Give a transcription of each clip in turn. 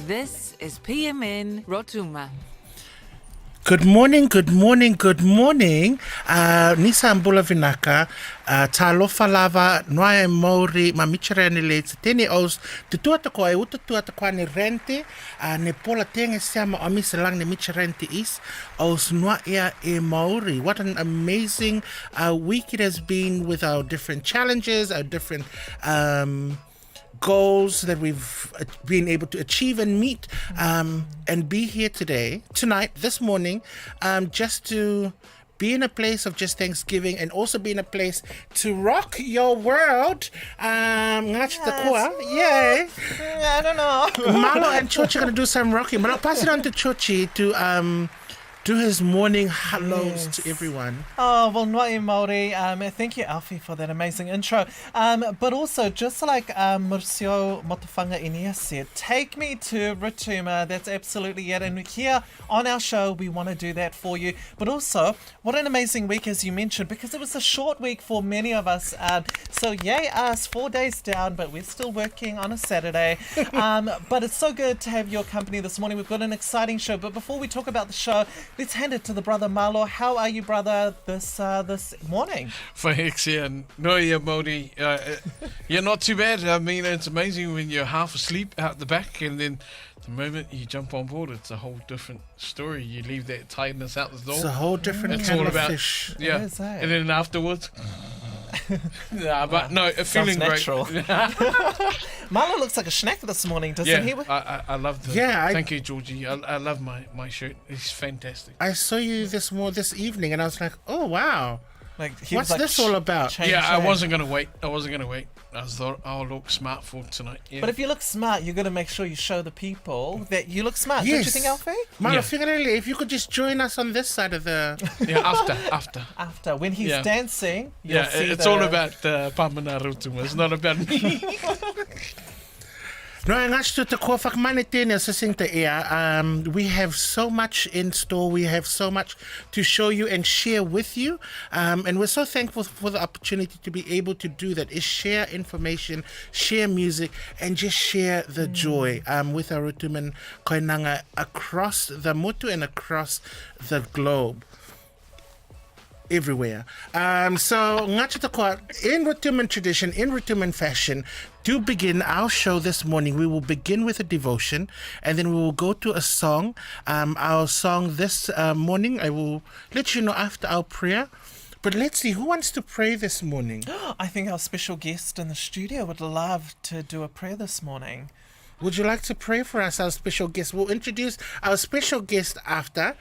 This is PMN Rotuma. Good morning, good morning, good morning. Nisa Mbula Vinaka, Talofa Lava, Noa Mauri, Mamichara le Tene Os, Tutuata Koa, Utatuata Kwani Rente, Ne Pola Tenge Sama Omis Lang, Ne Micharente Is, Os Noa Ea E Mauri. What an amazing week it has been with our different challenges, our different goals that we've been able to achieve and meet, and be here tonight, this morning, just to be in a place of just Thanksgiving and also be in a place to rock your world. Yes. Yay. I don't know. Malo and Chochi are going to do some rocking, but I'll pass it on to Chochi to do his morning hellos to everyone. Oh, well, Noa Maori. Thank you, Alfie, for that amazing intro. But also, just like Murcio Motofanga Inia said, take me to Rotuma. That's absolutely it. And here on our show, we want to do that for you. But also, what an amazing week, as you mentioned, because it was a short week for many of us. So yay us, 4 days down, but we're still working on a Saturday. But it's so good to have your company this morning. We've got an exciting show. But before we talk about the show, let's hand it to the brother Malo. How are you, brother, this morning? Whahexia, Noia Modi. Yeah, not too bad. I mean, it's amazing when you're half asleep out the back and then the moment you jump on board, it's a whole different story. You leave that tightness out the door. It's a whole different kind of fish. Yeah, It is, eh? and then afterwards... Nah, but no, feeling natural. great. Marlo looks like a snack this morning, doesn't he? I love the. Yeah, thank you, Georgie. I love my shirt. It's fantastic. I saw you this evening, and I was like, oh wow. Like, he What's was like, this all about? change. I wasn't gonna wait. I thought I'll look smart for tonight. Yeah. But if you look smart, you're going to make sure you show the people that you look smart. Yes. Don't you think, Alfie? Mara, Yeah. if you could just join us on this side of the... After. When he's Yeah. dancing, you'll see it's the... all about PMN Rotuma. It's not about me. No, we have so much in store. We have so much to show you and share with you. And we're so thankful for the opportunity to be able to do that, is share information, share music, and just share the joy with our Rotuman Koinanga across the motu and across the globe. Everywhere. So, in Rotuman tradition, in Rotuman fashion, to begin our show this morning, we will begin with a devotion and then we will go to a song. Our song this morning, I will let you know after our prayer. But let's see, who wants to pray this morning? I think our special guest in the studio would love to do a prayer this morning. Would you like to pray for us, our special guest? We'll introduce our special guest after,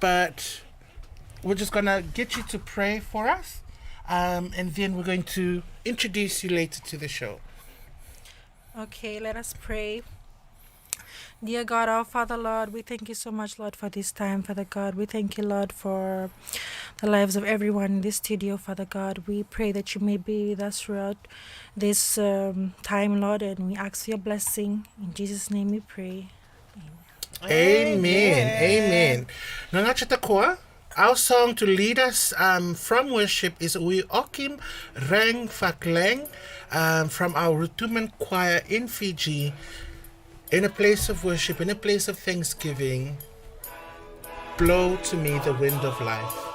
but we're just going to get you to pray for us, and then we're going to introduce you later to the show. Okay, let us pray. Dear God, our Father, Lord, we thank you so much, Lord, for this time, Father God. We thank you, Lord, for the lives of everyone in this studio, Father God. We pray that you may be with us throughout this time, Lord, and we ask for your blessing. In Jesus' name we pray. Amen. Amen. Our song to lead us from worship is We Okim Rang Fakleng from our Rotuman choir in Fiji, in a place of worship, in a place of thanksgiving. Blow to me the wind of life.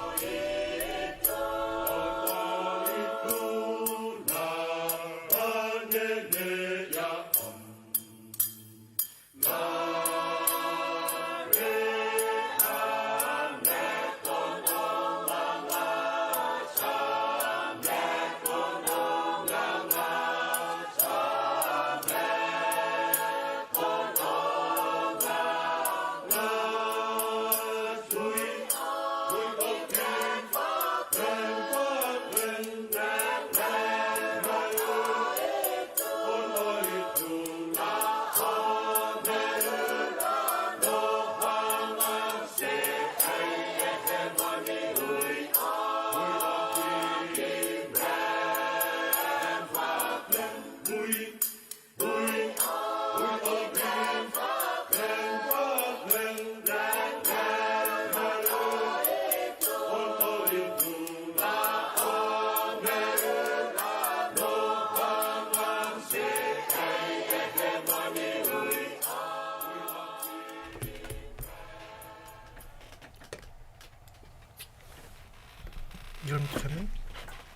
You want to come in?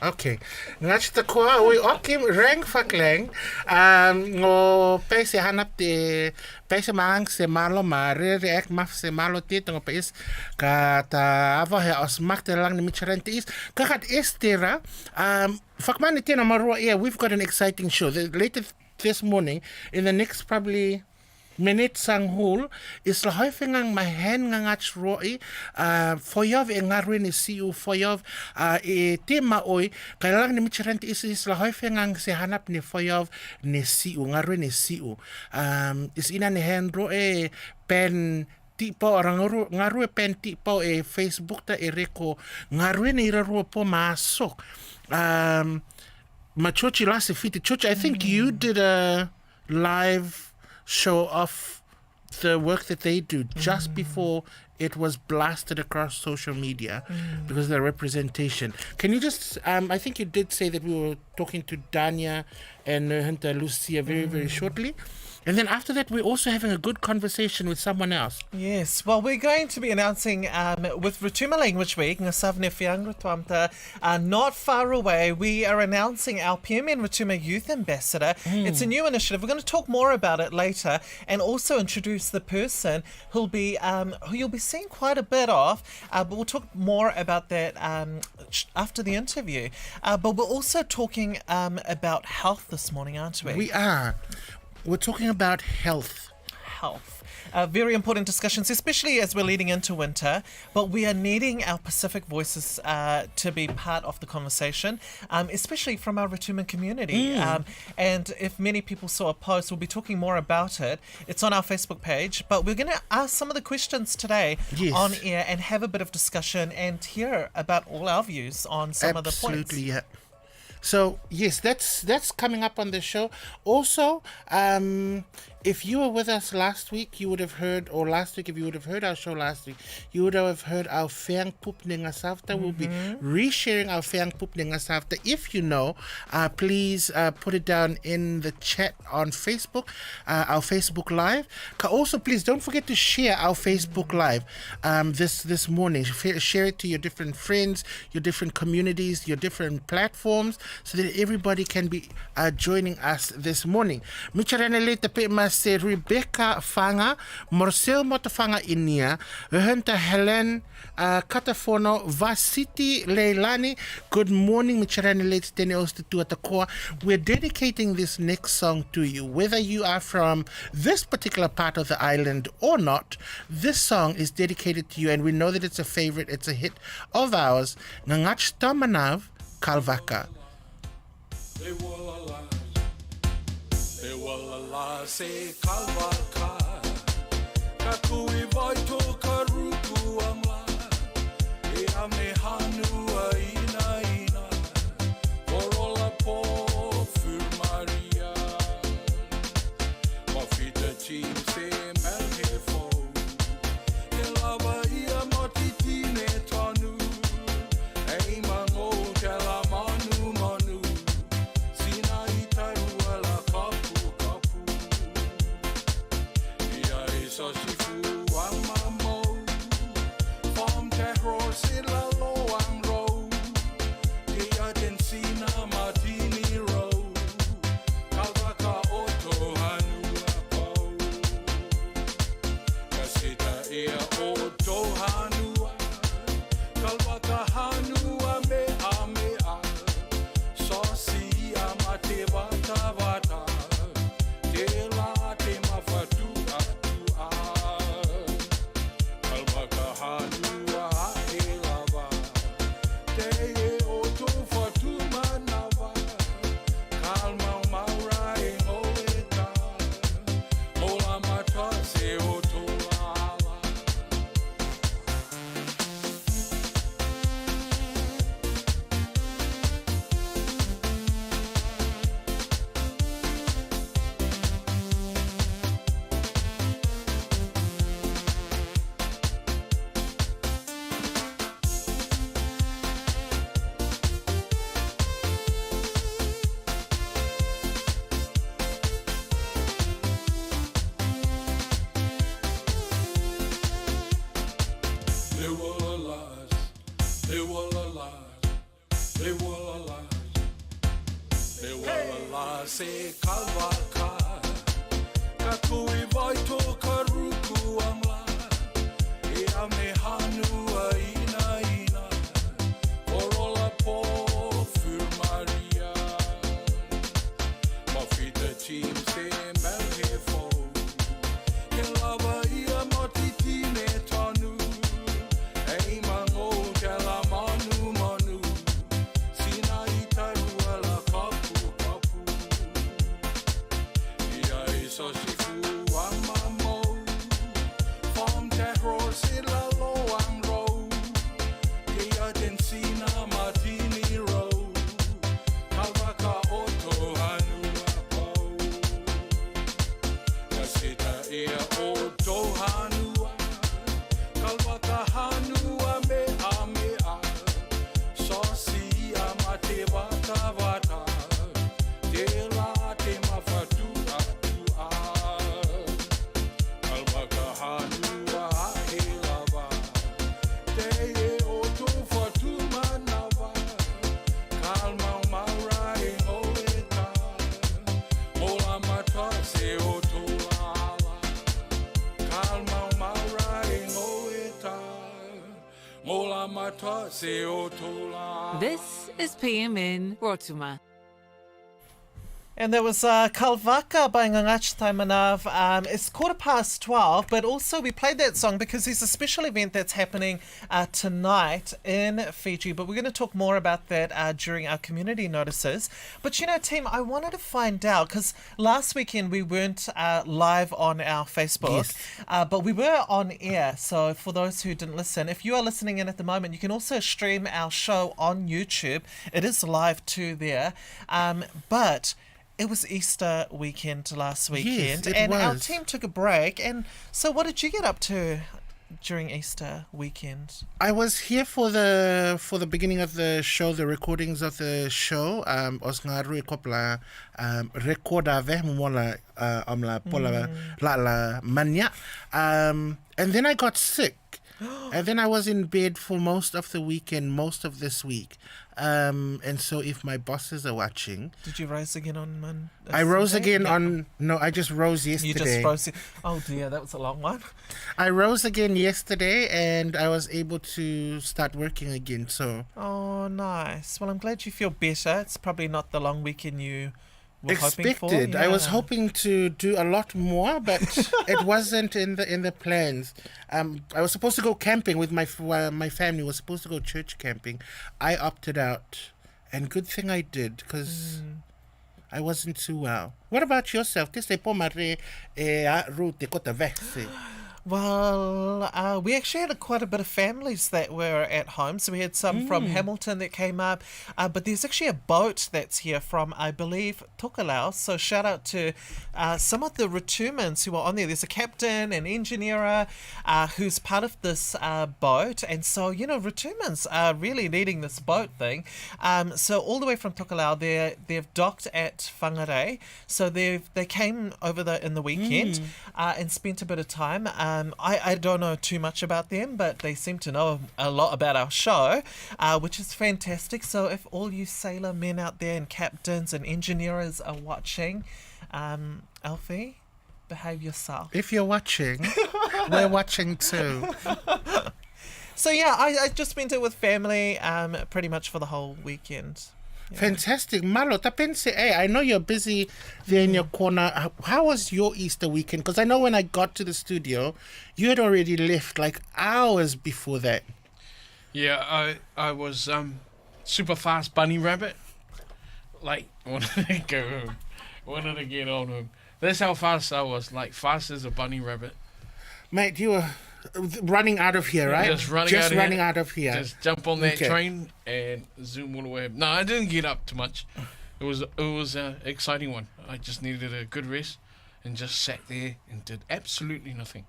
Okay. Ngach ta koa ui okim reng fakleng ngo pese hanap te pese mang se malo ma re ek maf se malo te ngo pes ka ta ava he os mak te lang ni micharen te is ka kat estera fakman te na maro we've got an exciting show later this morning in the next probably minute sang hul is la hoifengang mahen ngangach roi foyov engarwin is siu foyov e tema oi kailang ni michirent is la hoifengang se hanap ni foyov ni siu ngarwin ni siu is ina ni hen roi pen tipo orang ngaru pen tipo Facebook ta reko ngarwin ni ro po masok machochi last fit chochi I think you did a live show off the work that they do just before it was blasted across social media because of the representation. Can you just, I think you did say that we were talking to Dania and Hunter Lucia very, very shortly. And then after that, we're also having a good conversation with someone else. Yes, well, we're going to be announcing with Rotuma Language Week, not far away, we are announcing our PMN Rotuma Youth Ambassador. It's a new initiative. We're going to talk more about it later and also introduce the person who you'll be seeing quite a bit of, but we'll talk more about that after the interview. But we're also talking about health this morning, aren't we? We are. We're talking about health. Very important discussions, especially as we're leading into winter, but we are needing our Pacific voices to be part of the conversation, especially from our Rotuma community. And if many people saw a post, we'll be talking more about it. It's on our Facebook page, but we're going to ask some of the questions today on air and have a bit of discussion and hear about all our views on some of the points. Absolutely, yeah. So, yes, that's coming up on the show. Also, if you were with us last week, you would have heard, or last week, if you would have heard our show last week, you would have heard our Feang Pup Ningasafta. We'll be resharing our Feang Pup Ningasafta. If you know, please put it down in the chat on Facebook, our Facebook Live. Also, please don't forget to share our Facebook Live this morning. Share it to your different friends, your different communities, your different platforms, so that everybody can be joining us this morning. Micharane tape mas Rebecca Fanga, Marcel Motafanga Inia, Hunter Helen Katafono, Vasiti Leilani. Good morning, Micharane late Teneos to Atakoa. We're dedicating this next song to you. Whether you are from this particular part of the island or not, this song is dedicated to you, and we know that it's a favorite, it's a hit of ours. Ngangach Tamanav Kalvaka. Se kalvaka kakui vai toka ruku ama e ame hanua ina korola po furmaria mafita team se melhefo e lava ia matitine tonu e mango kela manu sina itaru ala kapu so sifu amamo from terror sila lo amro dia densina martini ro kalvaka oto hanu apo kasita ia oto hanu kalvaka hanu ame so si amate vata te la te mafatu Le wala se kalwaka ka kui vai tō ka ruku amla e a me hanua ina ina orola po furmaria ma fita team se melhe fo ke lava ia motiti me tonu e mango ke la manu manu sina i taru ala kapu kapu ia e so sifu amamo from that road sit la lo am road ia den sina martini road kalvaka oto hanua po kasita ia oto hanua kalvaka hanua me a sosi amate vata vata te la te mafatu atu a kalvaka hanua he lava te e oto fatu manava kalma maura e oeta ola mata se oto ala kalma maura e oeta ola mata se oto la. This is PMN Rotuma. And there was Kalvaka by Ngangachtai Manav. It's 12:15, but also we played that song because there's a special event that's happening tonight in Fiji. But we're going to talk more about that during our community notices. But you know, team, I wanted to find out because last weekend we weren't live on our Facebook, but we were on air. So for those who didn't listen, if you are listening in at the moment, you can also stream our show on YouTube. It is live too there. But it was Easter weekend last weekend, it and our was. team took a break. And so, what did you get up to during Easter weekend? I was here for the beginning of the show, the recordings of the show. Os ngā rui kopla recorda ve mola amla pola la mania. And then I got sick. And then I was in bed for most of the weekend, most of this week. And so if my bosses are watching... Did you rise again on Monday? I rose again on... No, I just rose yesterday. You just rose... Oh dear, that was a long one. I rose again yesterday and I was able to start working again, so... Oh, nice. Well, I'm glad you feel better. It's probably not the long weekend you were hoping for. Expected. I was Yeah. hoping to do a lot more, but it wasn't in the plans. I was supposed to go camping with my family. Was supposed to go church camping. I opted out, and good thing I did because I wasn't too well. What about yourself? Te pomare e a ru te kota vexi. Well, we actually had quite a bit of families that were at home. So we had some from Hamilton that came up. But there's actually a boat that's here from, I believe, Tokelau. So shout out to some of the Rotumans who are on there. There's a captain, an engineer who's part of this boat. And so, you know, Rotumans are really leading this boat thing. So all the way from Tokelau, they've docked at Whangarei. So they came over in the weekend and spent a bit of time. I don't know too much about them, but they seem to know a lot about our show, which is fantastic. So if all you sailor men out there and captains and engineers are watching, Alfie, behave yourself. If you're watching, we're watching too. So yeah, I just spent it with family pretty much for the whole weekend. Yeah. Fantastic. Malo, tapense, I know you're busy there in your corner. How was your Easter weekend? Because I know when I got to the studio, you had already left like hours before that. Yeah, I was super fast bunny rabbit. Like, wanted to go home. Wanted to get on home. That's how fast I was. Like, fast as a bunny rabbit. Mate, you were running out of here, right? Just running out of here. Just jump on that Okay. train and zoom all the way. No, I didn't get up too much. It was an exciting one. I just needed a good rest and just sat there and did absolutely nothing.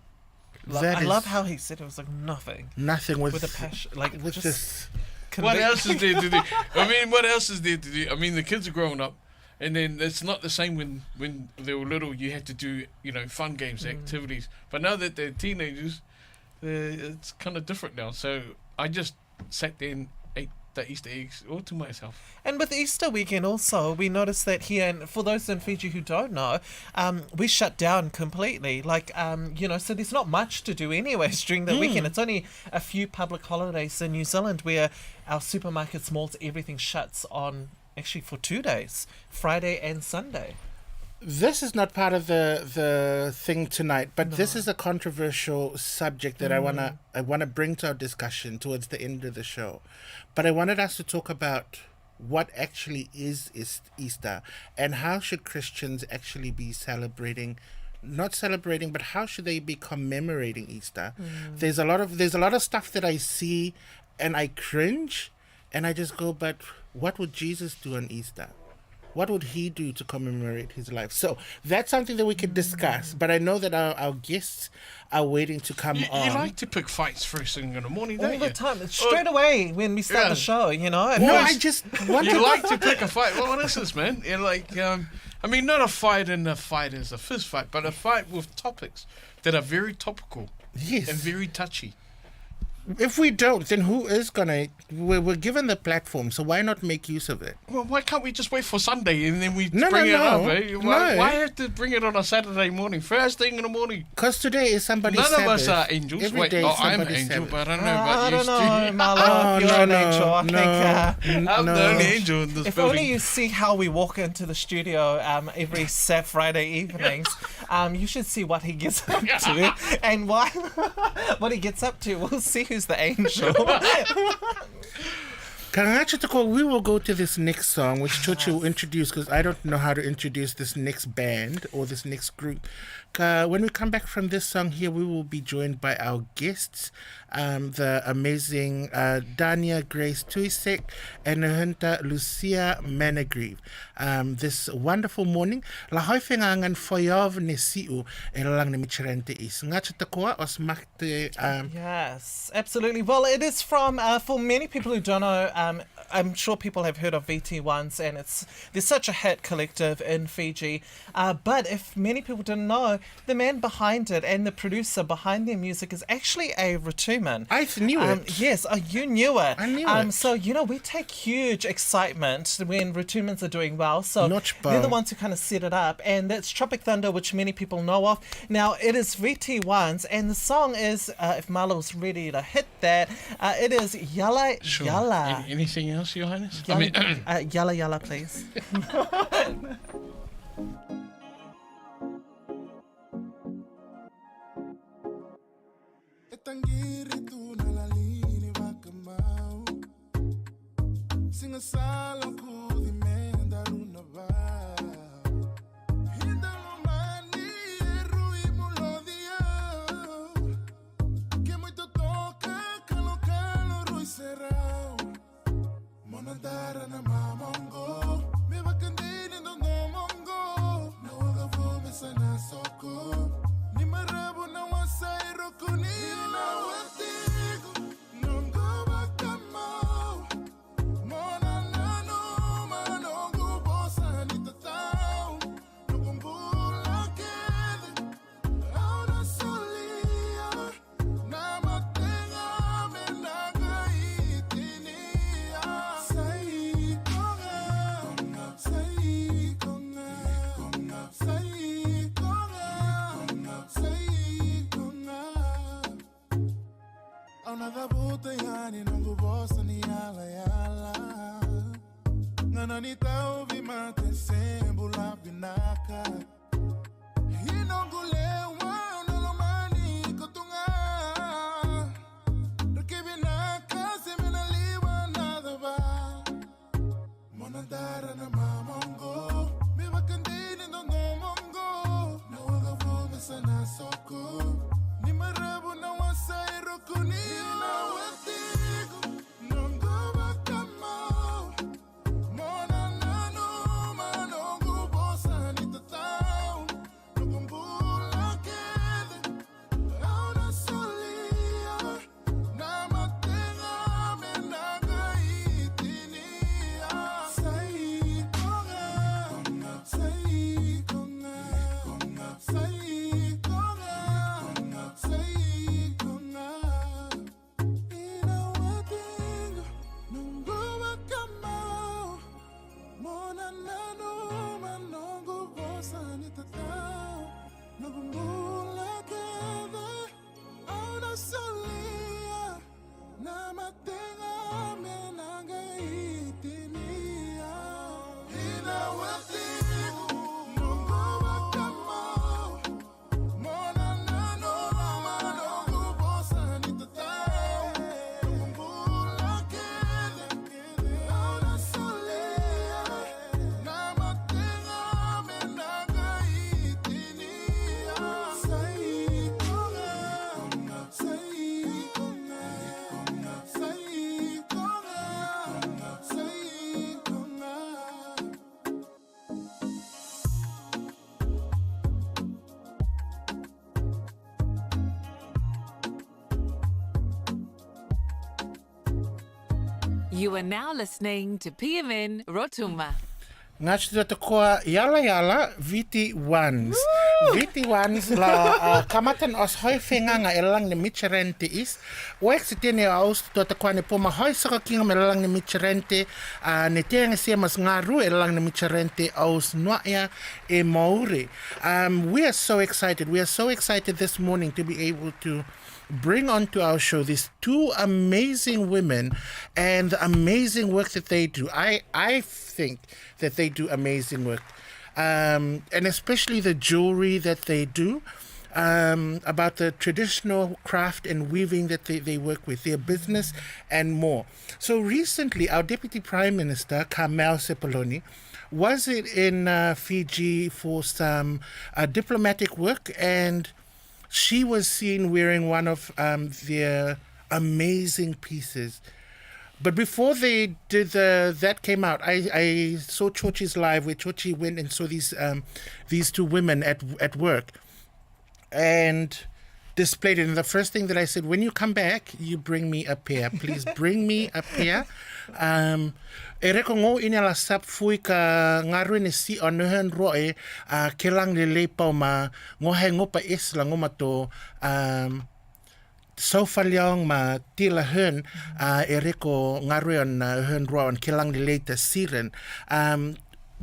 That I is love how he said it was like nothing nothing with a passion, like with just this. What else is there to do? I mean, what else is there to do? I mean, the kids are growing up, and then it's not the same when they were little. You had to do, you know, fun games, activities. But now that they're teenagers, it's kind of different now. So I just sat there and ate the Easter eggs all to myself. And with Easter weekend also, we noticed that here, and for those in Fiji who don't know, we shut down completely. Like, so there's not much to do anyways during the weekend. It's only a few public holidays in New Zealand where our supermarkets, malls, everything shuts on actually for 2 days, Friday and Sunday. This is not part of the thing tonight, but this is a controversial subject that I wanna bring to our discussion towards the end of the show. But I wanted us to talk about what actually is Easter and how should Christians actually be celebrating, not celebrating, but how should they be commemorating Easter? There's a lot of stuff that I see and I cringe and I just go, but what would Jesus do on Easter? What would he do to commemorate his life? So that's something that we could discuss. But I know that our guests are waiting to come on. You like to pick fights first thing in the morning, don't All you? the time. It's straight away when we start the show, you know. No, I just want You to... like to pick a fight. Well, what is this, man? You're like, I mean, not a fight in a fight as a fist fight, but a fight with topics that are very topical Yes. and very touchy. If we don't, then who is gonna? We're given the platform, so why not make use of it? Well, why can't we just wait for Sunday and then we No, bring no, it up? no. Eh? No. Why have to bring it on a Saturday morning, first thing in the morning? Because today is somebody's None Sabbath. of us are angels. Every Wait, day is I'm an somebody's angel, Sabbath. but I don't know I about don't you, know, Stu. Marlo. You're an angel. I think, I'm no. the only angel in this if building. only you see how we walk into the studio every Friday evenings, you should see what he gets up to and why what he gets up to. We'll see who's the angel. Kangachatako, we will go to this next song, which Chochi will introduce, because I don't know how to introduce this next band or this next group. When we come back from this song here, we will be joined by our guests, the amazing Dania Grace Tuisek and Hunta Lucia Managrieve. This wonderful morning, la hoifengangan foyov nesiu e lang ni micherente is. Ngachatakoa os makte Yes, absolutely. Well, it is from, for many people who don't know, I'm sure people have heard of VT1s, and there's such a hit collective in Fiji. But if many people didn't know, the man behind it and the producer behind their music is actually a Rotuman. I knew it. Yes, you knew it. I knew it. So, we take huge excitement when Rotumans are doing well. So they're the ones who kind of set it up. And that's Tropic Thunder, which many people know of. Now, it is VT1s, and the song is, if Marlo's ready to hit that, it is Yalla Sure. Yalla. Anything else, Your Highness? Yalla, Yalla Yalla, please. Etangiri na lalini wakamau Singa salam kudi menda runa vau Hinda lomani erui mulodia Que muito toca calo calo rui serau Monandara na mamongo Me wakandini ndongo mongo Na waga vume sana soko Ni marabu na wasai rokuni na watigo Nongo bakamau Mona nano manongo bosa ni tatao Nukumbula kede Ahora solia Na matenga menaga itinia Sai konga Sai konga Sai konga Sai konga Auna da buta yani nungu bosa ni ala yala Ngana ni tau vi mate sembu la binaka Hinongu lewa nolomani kotunga Rike binaka semena liwa nada ba Monandara na mamongo Me wakandini ndongo mongo Na waga vume sana soko Ni marabu na wasai rokuni na watigo Nongo bakamau Mona nano manongo bosa ni tatao Nukumbula ke You are now listening to PMN Rotuma. Ngā te koa yala yala VT1s. VT1s la kamatan os hoi whenganga e lang ni Micherente is. Oek se tēne aus te koa ne poma hoi saka kinga me lang ni Micherente. Ne tēnga se mas ngā ru e lang ni Micherente aus noaia e Maori. We are so excited. We are so excited this morning to be able to bring onto our show these two amazing women and the amazing work that they do. I think that they do amazing work. And especially the jewelry that they do, about the traditional craft and weaving that they work with, their business and more. So recently, our Deputy Prime Minister, Kamel Sepoloni, was in Fiji for some diplomatic work, and she was seen wearing one of their amazing pieces. But before they did that came out, I saw Chochi's live where Chochi went and saw these two women at work and displayed it. And the first thing that I said, when you come back, you bring me a pair. Please bring me a pair. E reko ngō ina la sap fui ka ngaru ne si o nuhen roe ke lang le leipau ma ngō he ngopa es la ngomato sofa leong ma tila hun e reko ngaru on hun roe on ke lang le leita siren.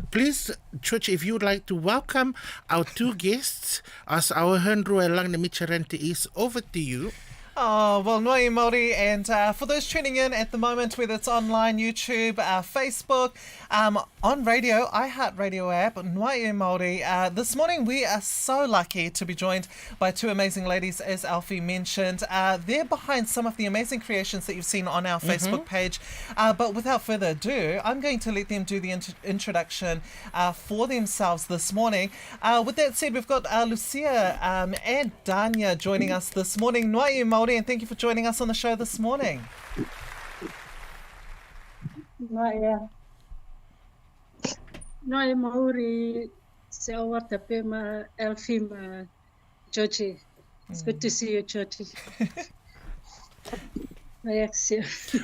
Please, Church, if you would like to welcome our two guests as our hun roe lang ne Micherente is, over to you. Oh, well, Noi Māori, and for those tuning in at the moment, whether it's online, YouTube, Facebook, on radio, iHeartRadio app, Noi Māori, this morning we are so lucky to be joined by two amazing ladies, as Alfie mentioned. They're behind some of the amazing creations that you've seen on our Facebook page. But without further ado, I'm going to let them do the introduction for themselves this morning. With that said, we've got Lucia and Dania joining us this morning. Noi Māori, and thank you for joining us on the show this morning. Noi Maori se awata pema Elfima Georgie. It's good to see you, Georgie.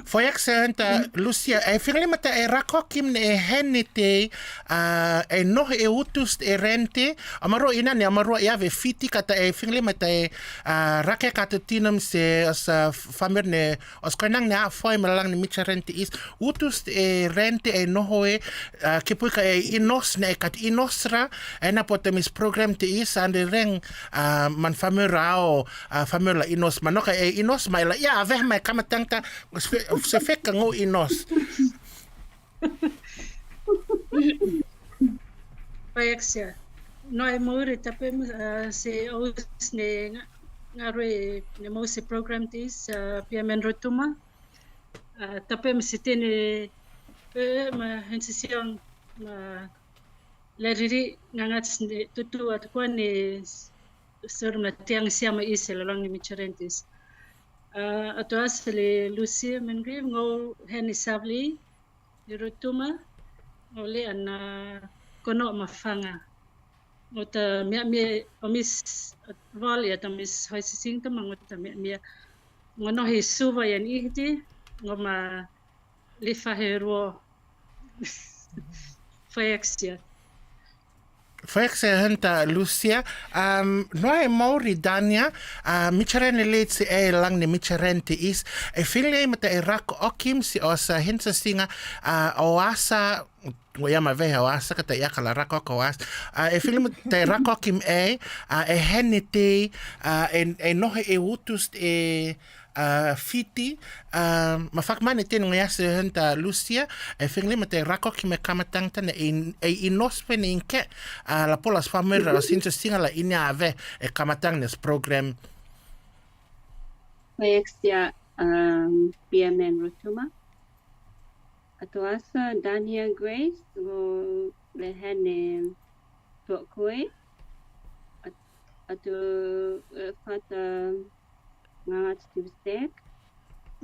For excellent, Lucia, e whingale mata e rako kim ne e hene te e nohe e utust e rente amaro ina ne amaro e ave fiti kata e whingale mata e rake kata tinam se as famer ne as koinang ne a foi malang ne Micherente is utust e rente e noho e ke puika e inos ne e kat inosra e na potemis program te is ande reng man famer ao famer la inos manoka e inos mai la ia ave mai kama tangta se feka ngō inos. Paexia. Noi Maori tape se aus ne ngare ne mo se program tis PMN Rotuma. Tape se tene ma hensisiong ma leriri ngangats ne tutu at kwane sur na tiang siama isel lang ni Micherentis. Ato asale Lucia Mengri ngau heni savli di Rotuma ole ana kono mafanga ota mia omis vali ata mis hoising ta mangota mia ngono hi suva yan ihti ngoma lifa hero faexia. Faxe hanta Lucia, Noi Maori Dania, Micherene leitsi e lang ne Micherente is, e whingale mata e rako okim si osa hensa singa oasa, Wayama veha oasa kata iaka la rako oasa, e whingale mata e rako okim e hene te, e nohe e utust e fiti, mafakmane tenu ngayase hanta Lucia, e whingale mata e rako ki me kamatangta na e inospe ne inke, la polas famera o sinta singa la ina ave e kamatang nes program. Paexia PMN Rotuma. Atoasa Dania Grace o lehene tuakoi. Ato fata ngat tibstek.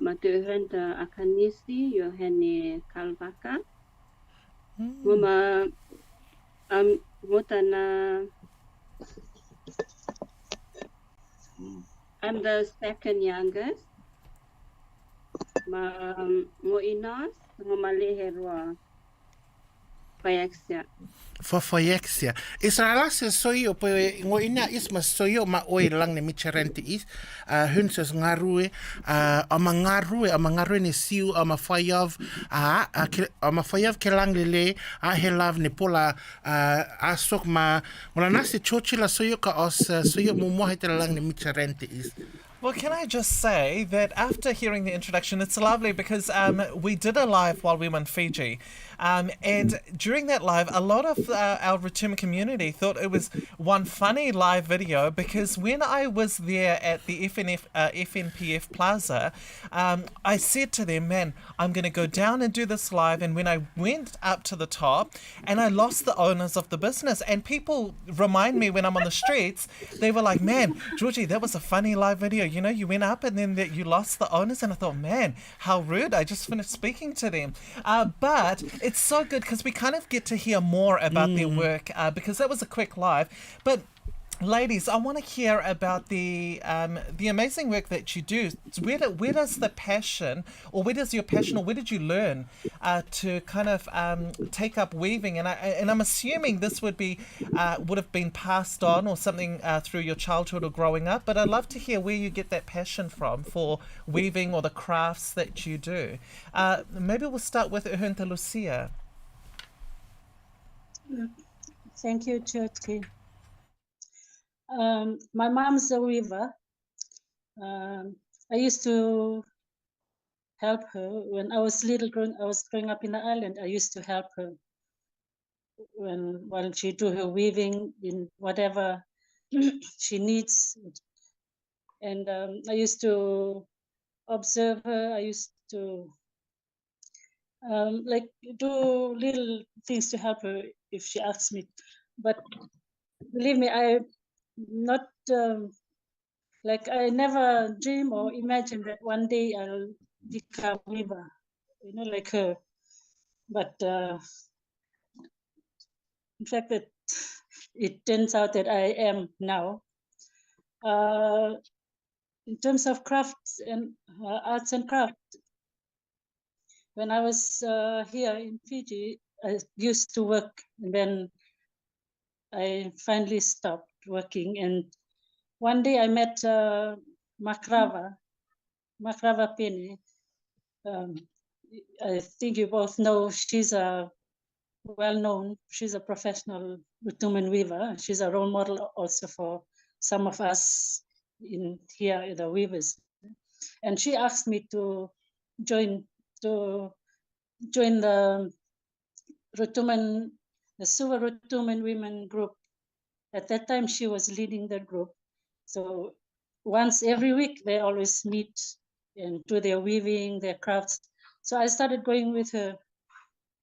Matu henta akanisi yo hene kalvaka. Mama Motana. I'm the second youngest. ma ngo inas ngo malehe roa payaksia. Fofoyexia. Israela se soyo po ngo ina isma soyo ma oi lang ne micherente is hun ses ngarue ama ngarue ne siu ama fayav ama fayav ke lang lele helav ne pola asok ma mola nasi chochi la soyo ka os soyo mo mo hete lang ne micherente is. Well, can I just say that after hearing the introduction, it's lovely because we did a live while we were in Fiji. And during that live, a lot of our Rotuma community thought it was one funny live video because when I was there at the FNPF Plaza, I said to them, man, I'm going to go down and do this live. And when I went up to the top and I lost the owners of the business, and people remind me when I'm on the streets, they were like, man, Georgie, that was a funny live video. You know, you went up and then you lost the owners. And I thought, man, how rude. I just finished speaking to them. But it's so good because we kind of get to hear more about their work because that was a quick live. But ladies, I want to hear about the amazing work that you do. Where does the passion, or where does your passion, or where did you learn to kind of take up weaving? And I'm assuming this would have been passed on or something through your childhood or growing up. But I'd love to hear where you get that passion from for weaving or the crafts that you do. Maybe we'll start with Uhunta Lucia. Thank you, Jyoti. My mom's a weaver. I used to help her when I was I was growing up in the island. I used to help her while she do her weaving in whatever she needs. And I used to observe her. I used to like do little things to help her if she asks me. But believe me, I not like I never dream or imagine that one day I'll become weaver, you know, like her. But in fact, that it turns out that I am now. In terms of crafts and arts and crafts, when I was here in Fiji, I used to work, and then I finally stopped working. And one day I met Makrava Penny. I think you both know she's a well-known, she's a professional Rotuman weaver. She's a role model also for some of us in here, the weavers. And she asked me to join the Rotuman, the Suva Rotuman women group. At that time, she was leading the group. So once every week, they always meet and do their weaving, their crafts. So I started going with her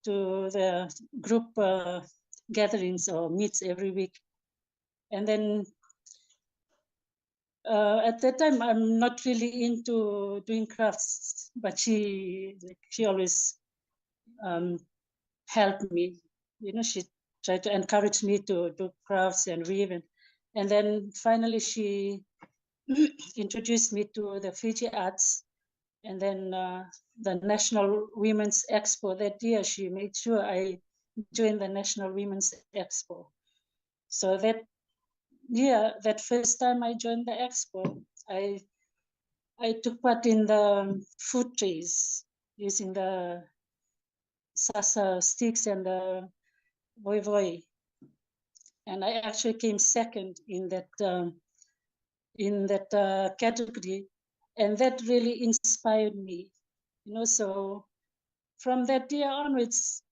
to the group gatherings or meets every week. And then at that time, I'm not really into doing crafts, but she always helped me. You know, she tried to encourage me to do crafts and weave. And then finally, she introduced me to the Fiji Arts. And then the National Women's Expo that year, she made sure I joined the National Women's Expo. So that year, that first time I joined the expo, I took part in the food trays using the sasa sticks and the voi voi. And I actually came second in that category. And that really inspired me, you know, so from that year onwards,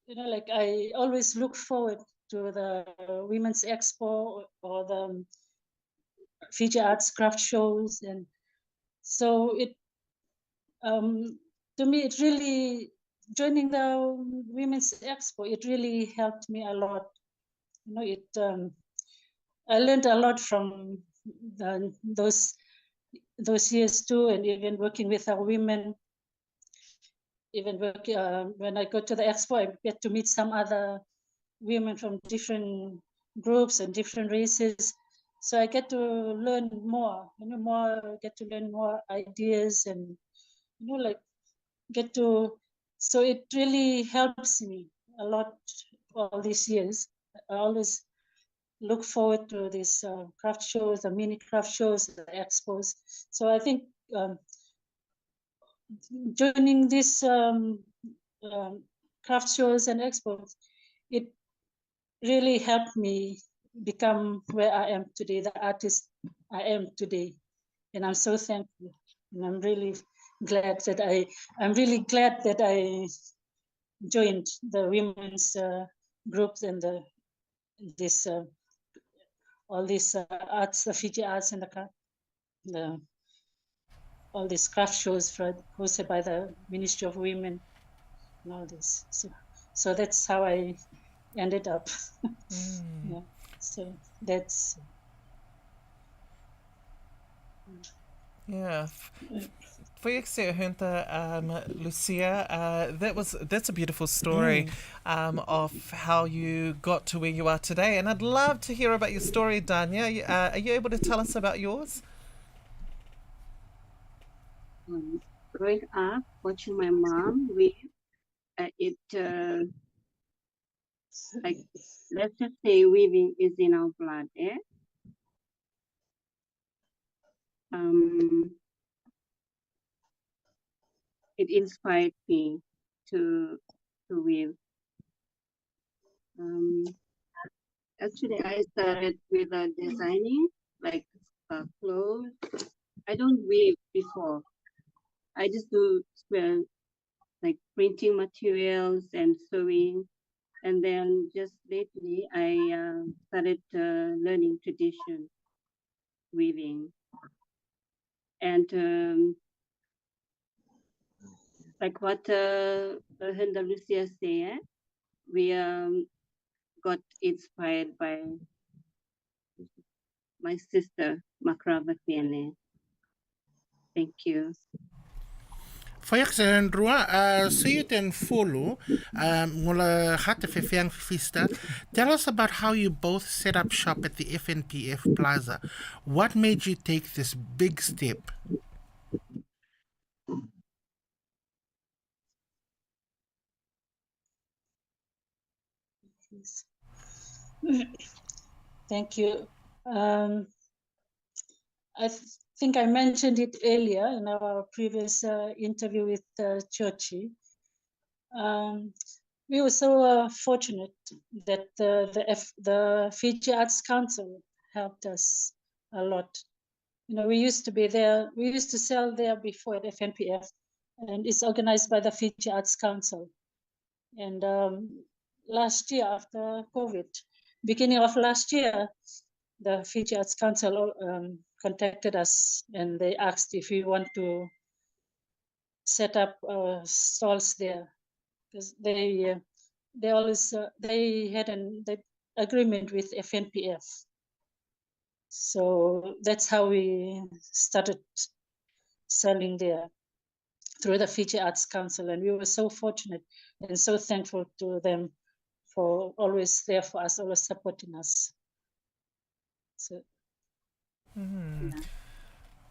you know, like I always look forward to the Women's Expo or the Fiji Arts craft shows. And so it, to me, it really, joining the Women's Expo, it really helped me a lot. You know, I learned a lot from those years too, and even working with our women. Even when I go to the expo, I get to meet some other women from different groups and different races. So I get to learn more, you know, get to learn more ideas and, you know, like get to, so it really helps me a lot all these years. I always look forward to these craft shows, the mini craft shows, the expos. So I think joining these craft shows and expos, it really helped me become where I am today, the artist I am today. And I'm so thankful. And I'm really glad that I joined the women's groups and this all these arts, the Fiji arts and the all these craft shows hosted by the Ministry of Women and all this. So that's how I ended up. Yeah. So that's Yeah. Foi que se junta, Lucia. That's a beautiful story of how you got to where you are today, and I'd love to hear about your story, Danya. Are you able to tell us about yours? Growing up, watching my mom weave, like, let's just say weaving is in our blood, eh? It inspired me to weave. Actually, I started with designing, like clothes. I don't weave before. I just do like printing materials and sewing. And then just lately, I started learning tradition weaving. And like what Hinda Lucia said, we got inspired by my sister, Makrava Fiene. Thank you. Fayaksen Rua, see it in Fulu, Mula Hata Fifiang Fista. Tell us about how you both set up shop at the FNPF Plaza. What made you take this big step? thank you. I think I mentioned it earlier in our previous interview with Chochi. We were so fortunate that the Fiji Arts Council helped us a lot. You know, we used to be there. We used to sell there before at FNPF, and it's organized by the Fiji Arts Council. And last year, after COVID, beginning of last year, the Fiji Arts Council contacted us, and they asked if we want to set up stalls there, because they always they had an agreement with FNPF. So that's how we started selling there through the Fiji Arts Council, and we were so fortunate and so thankful to them for always there for us, always supporting us. So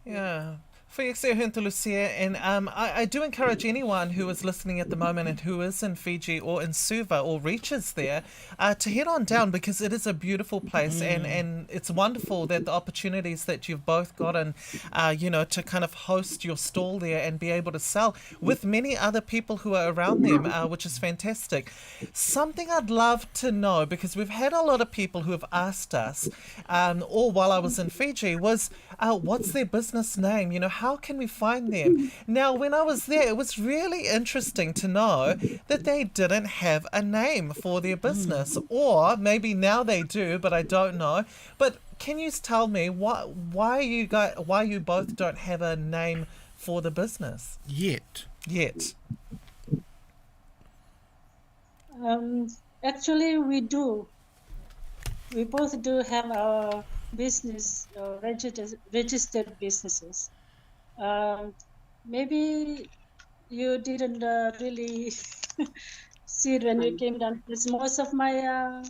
Yeah. For Lucia, and I do encourage anyone who is listening at the moment and who is in Fiji or in Suva or reaches there to head on down, because it is a beautiful place, and it's wonderful that the opportunities that you've both gotten, to kind of host your stall there and be able to sell with many other people who are around them, which is fantastic. Something I'd love to know, because we've had a lot of people who have asked us, or while I was in Fiji, was what's their business name? How can we find them? Now, when I was there, it was really interesting to know that they didn't have a name for their business, or maybe now they do, but I don't know. But can you tell me why you both don't have a name for the business Yet. actually, we do. We both do have our business registered businesses. Maybe you didn't really see it when you came down, because most of my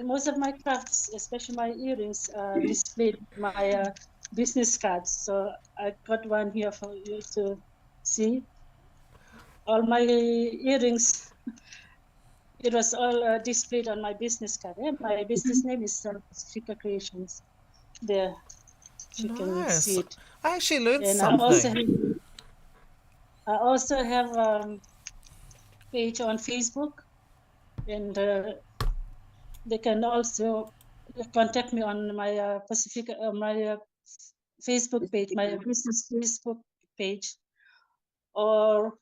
most of my crafts, especially my earrings, displayed my business cards. So I got one here for you to see. all my earrings. It was all displayed on my business card. My business name is Pacifica Creations. There, you can Nice. see it. I actually learned And something. I also have page on Facebook, and they can also contact me on my Pacific, my Facebook page, my business Facebook page, or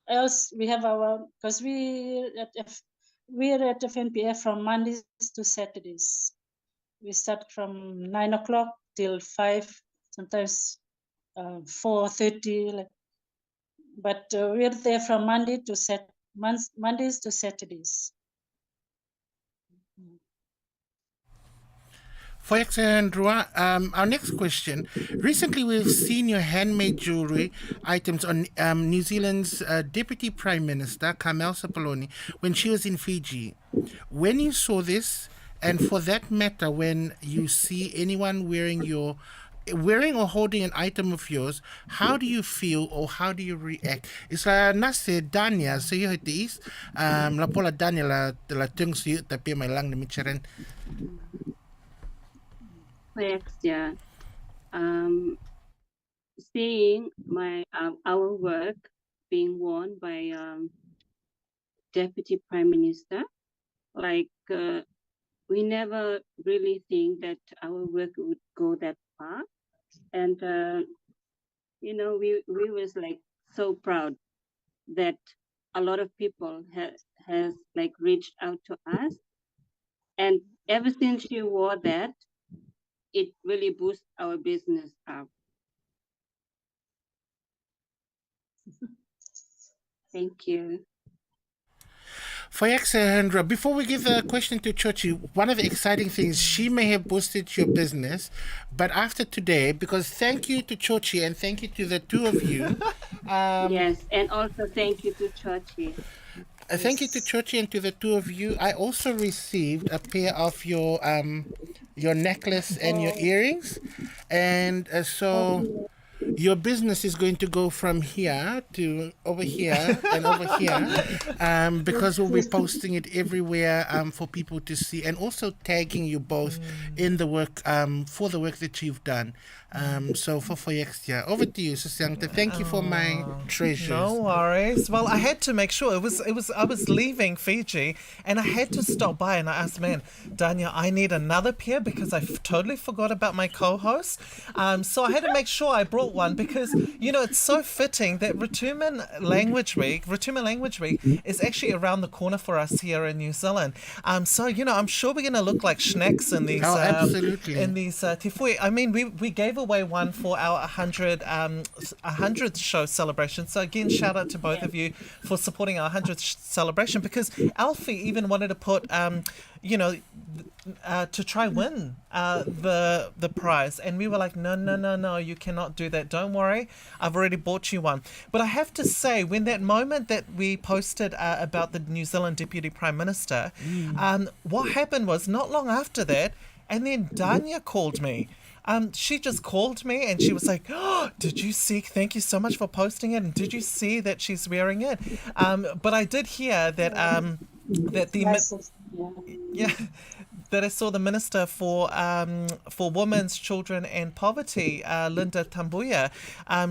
else we have our, because we're at FNPF from Mondays to Saturdays. We start from 9 o'clock till 5, sometimes 4:30. But we're there from Mondays to Saturdays. For Andrew, our next question. Recently, we've seen your handmade jewelry items on New Zealand's Deputy Prime Minister, Carmel Sapoloni, when she was in Fiji. When you saw this, and for that matter, when you see anyone wearing or holding an item of yours, how do you feel or how do you react? Isa nase Dania sa iyo hitiis, la pola Dania la tung siyo tapi may lang na micharan. Correct, yeah. Seeing our work being worn by Deputy Prime Minister, we never really think that our work would go that far, and we was so proud that a lot of people has reached out to us, and ever since she wore that, it really boosts our business up. Thank you. For Alexandra, before we give the question to Chochi, one of the exciting things, she may have boosted your business, but after today, because thank you to Chochi and thank you to the two of you. Yes, and also thank you to Chochi. Thank you to Chochi and to the two of you. I also received a pair of your necklace and your earrings, and so your business is going to go from here to over here and over here, because we'll be posting it everywhere for people to see, and also tagging you both in the work for the work that you've done. So for Yextia, over to you, Susyangta. Thank you for my treasures. No worries. Well, I had to make sure I was leaving Fiji, and I had to stop by, and I asked, man, Dania, I need another pair because I totally forgot about my co-host. So I had to make sure I brought one because it's so fitting that Rotuma Language Week is actually around the corner for us here in New Zealand. So I'm sure we're gonna look like schnacks in these. Absolutely. In these tifui. I mean, we gave away one for our 100th show celebration. So again, shout out to both of you for supporting our 100th celebration, because Alfie even wanted to put to try win the prize, and we were like, no, you cannot do that, don't worry, I've already bought you one. But I have to say, when that moment that we posted about the New Zealand Deputy Prime Minister, what happened was not long after that, and then Dania called me. She just called me and she was like, oh, did you see, thank you so much for posting it, and did you see that she's wearing it? But I did hear that that I saw the Minister for Women's, Children and Poverty, Linda Tambuya.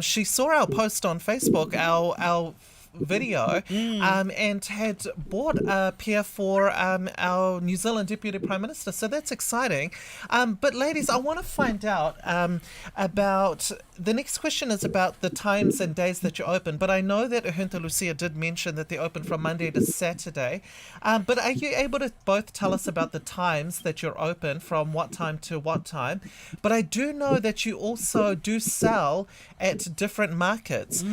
She saw our post on Facebook, our video, and had bought a pair for our New Zealand Deputy Prime Minister. So that's exciting. But ladies, I want to find out about, the next question is about the times and days that you're open. But I know that Junta Lucia did mention that they're open from Monday to Saturday. But are you able to both tell us about the times that you're open, from what time to what time? But I do know that you also do sell at different markets,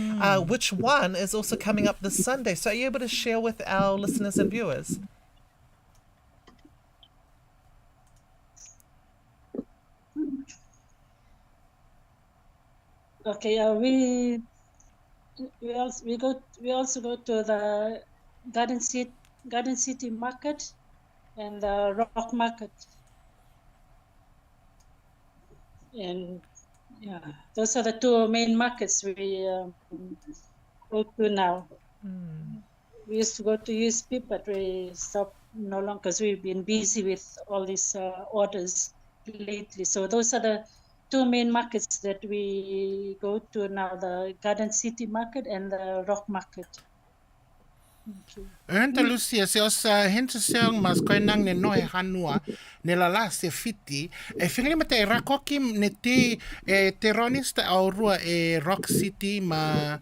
which one is also coming up this Sunday. So are you able to share with our listeners and viewers? Okay, we also go to the Garden City Market and the Rock Market, and those are the two main markets we go to now. We used to go to USP, but we stopped no longer because we've been busy with all these orders lately. So those are the two main markets that we go to now, the Garden City market and the Rock market. Thank you. Henta Lucia, se os henta seong mas koe nang ne noe hanua, ne la se fiti, e whingile mate e rakoki ne te ronista au rua e Rock City ma,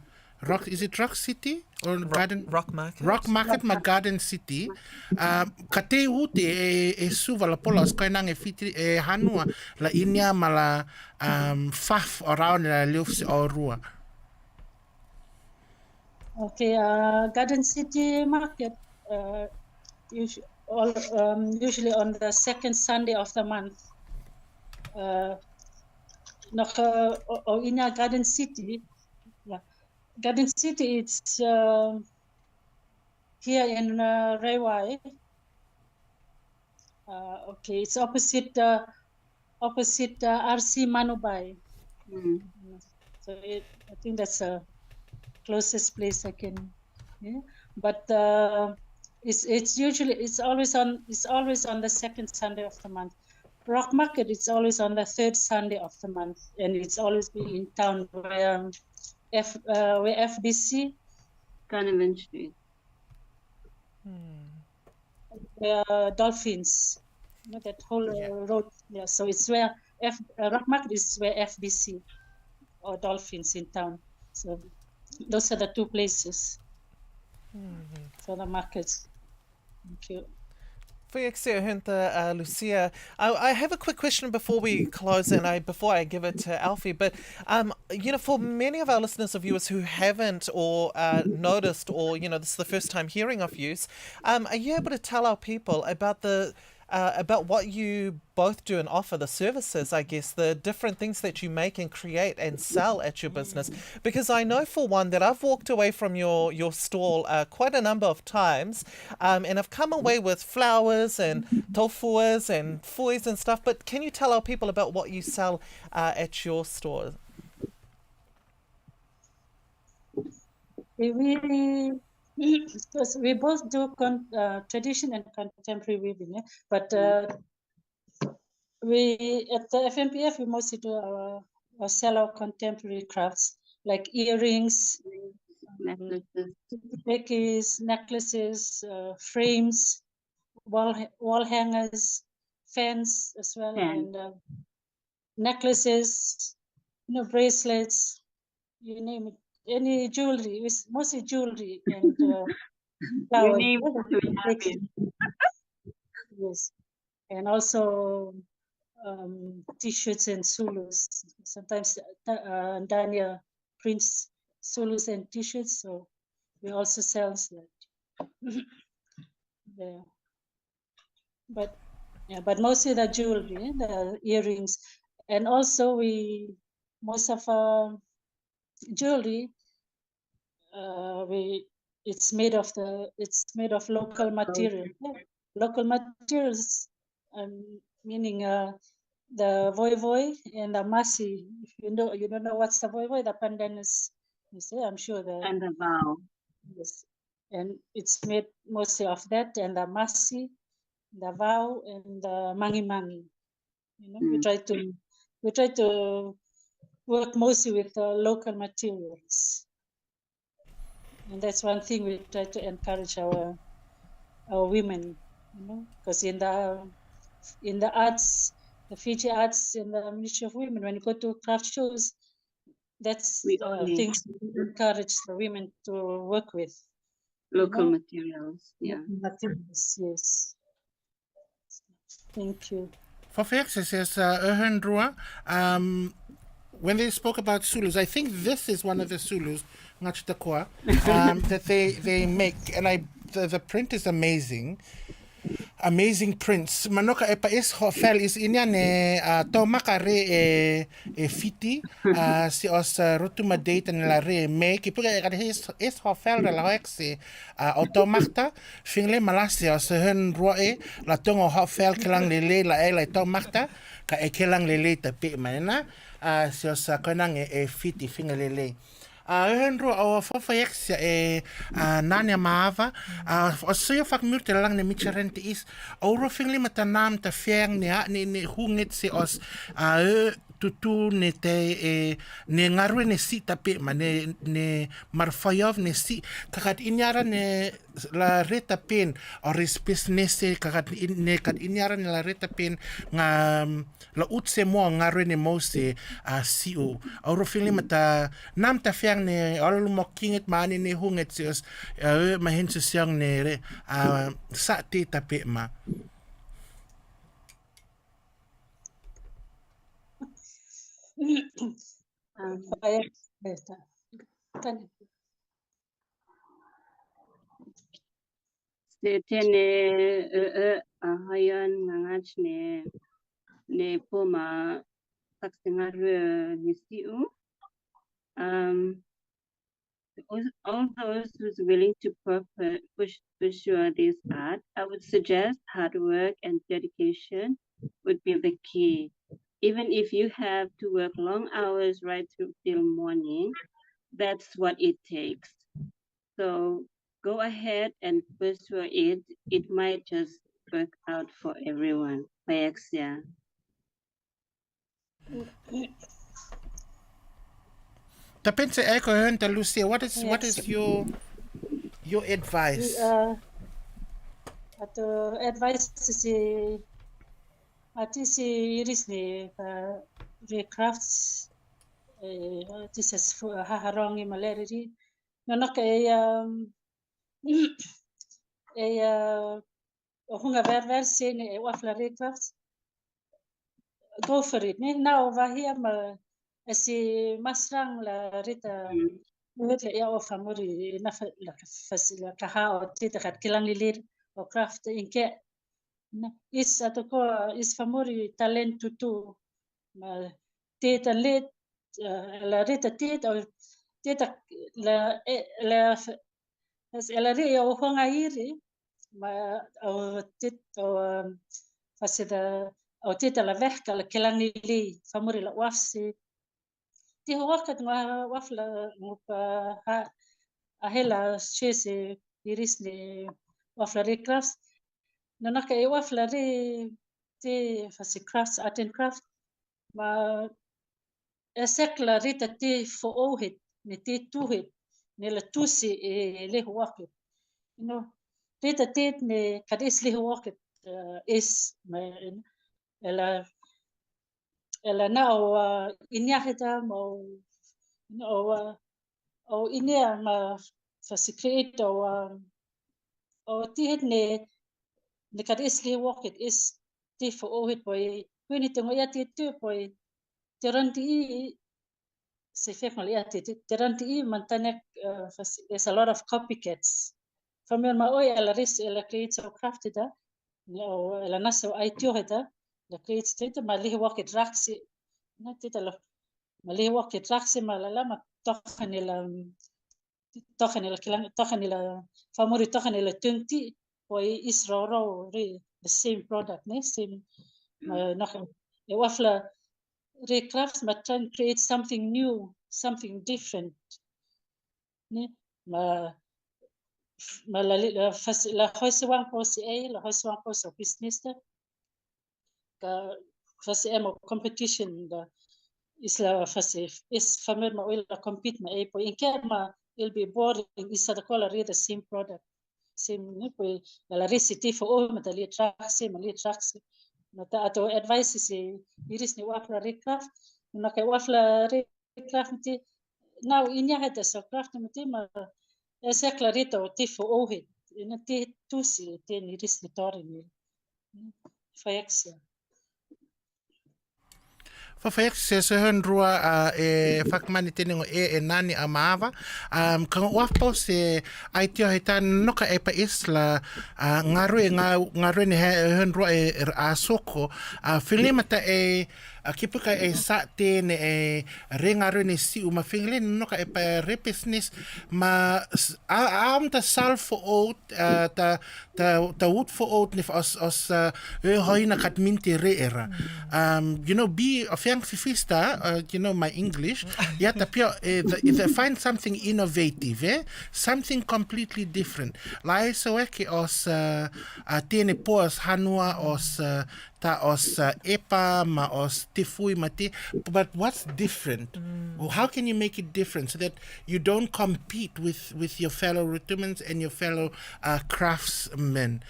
is it Rock City? Or Garden? Rock Market. Rock Market ma Garden City. Ka te uti e suva la pola os koe nang e fiti e hanua la inia ma la faf around la liufsi au rua. Okay, Garden City market, usually on the second Sunday of the month. Nog in Garden City, yeah. Garden City, it's here in Rewai. Okay, it's opposite RC Manubai. So I think that's the closest place I can. Yeah. But it's always on the second Sunday of the month. Rock Market, it's always on the third Sunday of the month, and it's always been in town where FBC, Carnival Street. Dolphins, that whole road. Yeah, so it's where Rock Market is where FBC or Dolphins in town. So those are the two places for the markets. Thank you. Lucia. I have a quick question before we close and before I give it to Alfie. But for many of our listeners or viewers who haven't or noticed or this is the first time hearing of yous, are you able to tell our people about what you both do and offer, the services, I guess, the different things that you make and create and sell at your business? Because I know for one that I've walked away from your stall quite a number of times, and I've come away with flowers and tofuas and foys and stuff. But can you tell our people about what you sell at your store? Because we both do tradition and contemporary weaving, yeah? But we at the FMPF we mostly do our sell our contemporary crafts like earrings, necklaces, frames, wall hangers, fans as well, and necklaces, bracelets, you name it. Any jewelry, it's mostly jewelry and flowers. Yes, and also T-shirts and Zulus. Sometimes Dania prints Zulus and T-shirts, so we also sell that. Yeah. But mostly the jewelry, the earrings, and also most of our jewelry it's made of local material. Local materials, meaning the voivoi and the masi. If you don't know what's the voivoi, the pandanus, you say, I'm sure And the vow. Yes, and it's made mostly of that, and the masi, the vow, and the mangi. We try to work mostly with local materials, and that's one thing we try to encourage our women, because in the arts, the Fiji arts, in the Ministry of Women, when you go to craft shows, that's things we encourage the women to work with. Local materials, yeah. Materials, yes. Thank you. For Fexis, yes, when they spoke about Zulus, I think this is one of the Zulus, that they make, and the print is amazing. Amazing prints. Manoka epa is hofel is inya ne tomaka re e fiti si os rotuma date nila re me ki puga is hofel la hoeksi automakta fingle malasi os hun roe la tongo hofel kelang lele la tomakta ka kelang lele te pe mana si os konang e fiti fingle lele. Hen roa o whawhaiaksia nane maava. O sio whakamute lang ne micharente is. O rofingli mata nam ta whiang ne hungit se os tutu ne te ne ngarwe ne si tapi ma ne marfayov ne si kakat inyara ne la reta pen o respes nese kakat inyara ne la reta pen nga la utse mo ngarwe ne mose siu o rofingli mata nam ta whiang ne olu mo kinget mani ne hunget se os ma hense siang ne sa te tapi ma Se tene ahayan ngach ne poma taksingaru nisiu. All those who's willing to pursue this art, I would suggest hard work and dedication would be the key. Even if you have to work long hours right through till morning, that's what it takes. So go ahead and pursue it. It might just work out for everyone. Paexia. Tapense eko hunter Lucia, what is your advice? Ato advice si ati si iris ni re crafts this is for haharongi maleri no ke hunga ver se ni wafla re crafts go for it ni now over here ma si masrang la rita Nuhit ya o famuri na la fasila kaha o tita kat kilang lilir o craft inke is atoko is famuri talent tutu ma tita lit la rita tita o tita la ri o honga iri ma o tit o fasida o tita la vehka la kilang lili famuri la wafsi ti hoakat nga wafla ngupa ahela chese iris ni wafla re crafts nanaka e wafla re te fasi crafts art and craft ma esekla rita te fo ohit ne te tuhit ne la tusi e le hoakat rita te ne kadis le hoakat is ma ela na o inyahita mo o inia ma fasi create o tihet ne kadis le hoakat is te fo ohit boy kwini tengo ya te tu boy teranti se fek mal ya te teranti mantanek there's a lot of copycats from ma oy ela ris ela create so crafted no ela naso ai tioheta la create state ma li hoakat raksi na titalo mali hoakat raksi ma la ma tochen ela kilang tochen ela famori tochen ela tunti boy is ro the same product ne same nog e wafla re crafts ma try and create something new something different ne ma la hoise wang po si la hoise wang po so business ka fasi emo competition da isla fasi is famer ma oil la compete ma po in ma it'll be boring isa da kola read the same product same ne po la recipe for all ma li traksi mata ato advice si iris ni wafla recraft na ka wafla recraft ti now inya hada so craft ti ma esa clarito ti for ohit ina ti tusi ti iris ni tori ni faexia Fafek se hun rua fakmani tene nani amava kan wafpo se aitio heta noka e pa isla ngaru ni hun rua asoko filimata ki puka e sa tēne e rengaru ne si uma whingile noka e pa repesnes ma aam ta sal for oat ta wood for oat nif os hoina kat minti re era. Be a fiang fifista, my English, yata pio find something innovative, something completely different. Lai so eke os tēne poas hanua os ta os epa ma os tifui mati, but what's different? Well, how can you make it different so that you don't compete with your fellow Rotumans and your fellow craftsmen?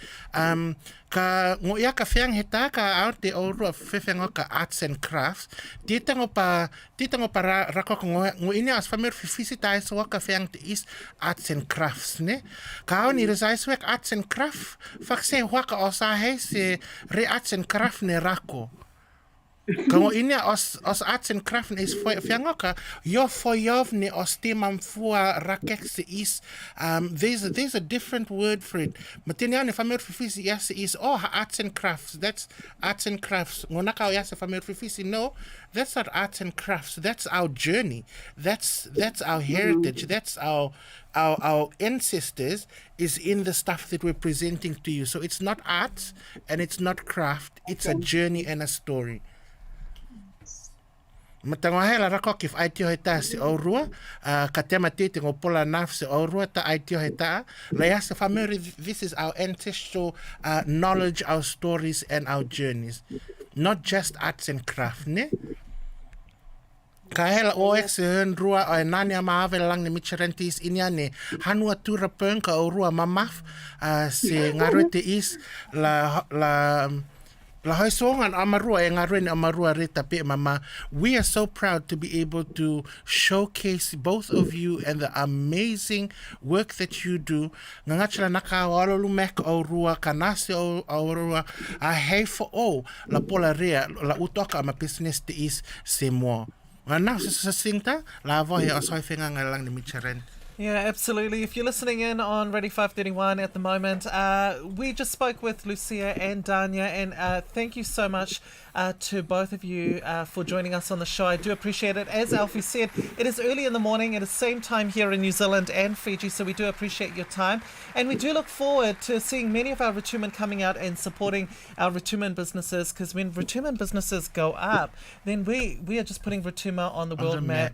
Ka ngoia ka fiang heta ka out te oru fefengo ka arts and crafts titango pa rako ngo ini as famer fifisita so ka fiang te is arts and crafts ne ka oni resais wek arts and craft fakse waka osa he se re arts and craft ne rako Kamo ini os arts and craft is fiangoka yo for yovne os temam fua rakek se is there's a different word for it. Matinian if amer fifisi yes is arts and crafts. That's arts and crafts. Ngonaka yes if amer fifisi no, that's not arts and crafts. That's our journey. That's our heritage. That's our ancestors is in the stuff that we're presenting to you. So it's not art and it's not craft. It's a journey and a story. Matangahela rako kif aitio heta se aurua ka tema tete ngo pola naf se aurua ta aitio heta la yasa family. This is our ancestral knowledge, our stories and our journeys, not just arts and craft ne ka hela o ex rua o nania maave lang ne micherentis inyane hanua tura peng ka aurua mamaf se ngarete is La hoisongan amarua e ngarene amarua reta pe mama. We are so proud to be able to showcase both of you and the amazing work that you do. Ngachla naka walolu mek o rua kanase o rua a hei for o la pola rea la utoka ma business te is se mo. Ngana se singta la vohe o soifenga ngalang ni micharen. Yeah, absolutely. If you're listening in on Ready 531 at the moment, we just spoke with Lucia and Danya, and thank you so much to both of you for joining us on the show. I do appreciate it. As Alfie said, it is early in the morning. It is same time here in New Zealand and Fiji, so we do appreciate your time. And we do look forward to seeing many of our Rotuman coming out and supporting our Rotuman businesses, because when Rotuman businesses go up, then we are just putting Rotuma on the world map.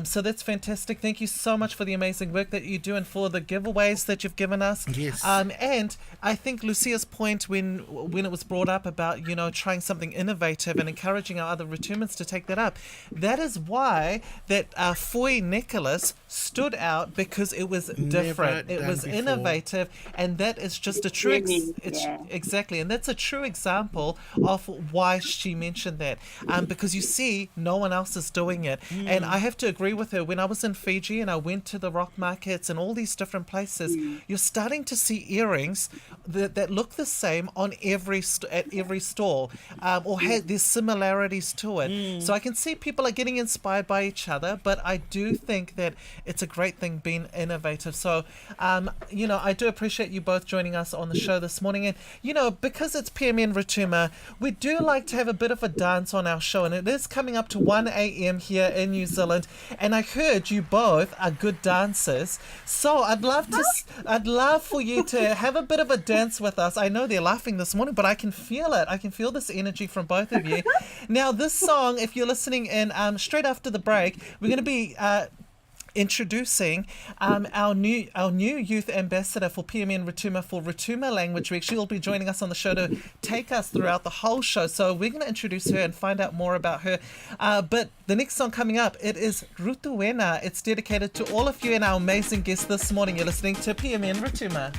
So that's fantastic. Thank you so much for the amazing work that you do and for the giveaways that you've given us. Yes. And I think Lucia's point when it was brought up about, trying something innovative and encouraging our other Rotumans to take that up, that is why that Foi Nicholas stood out, because it was different. It was before. Innovative, and that is just a true exactly, and that's a true example of why she mentioned that, because you see no one else is doing it. And I have to agree with her. When I was in Fiji and I went to the rock markets and all these different places, you're starting to see earrings that look the same on at every stall, or there's similarities to it. So I can see people are getting inspired by each other, but I do think that it's a great thing being innovative. So I do appreciate you both joining us on the show this morning. And because it's PMN Rotuma, we do like to have a bit of a dance on our show, and it is coming up to 1 a.m. here in New Zealand, and I heard you both are good dancers, so I'd love for you to have a bit of a dance with us. I know they're laughing this morning, but I can feel it. I can feel this energy from both of you. Now, this song, if you're listening in straight after the break, we're going to be introducing our new youth ambassador for PMN Rotuma for Rotuma Language Week. She'll be joining us on the show to take us throughout the whole show. So we're going to introduce her and find out more about her. But the next song coming up, it is Rutuwena. It's dedicated to all of you and our amazing guests this morning. You're listening to PMN Rotuma.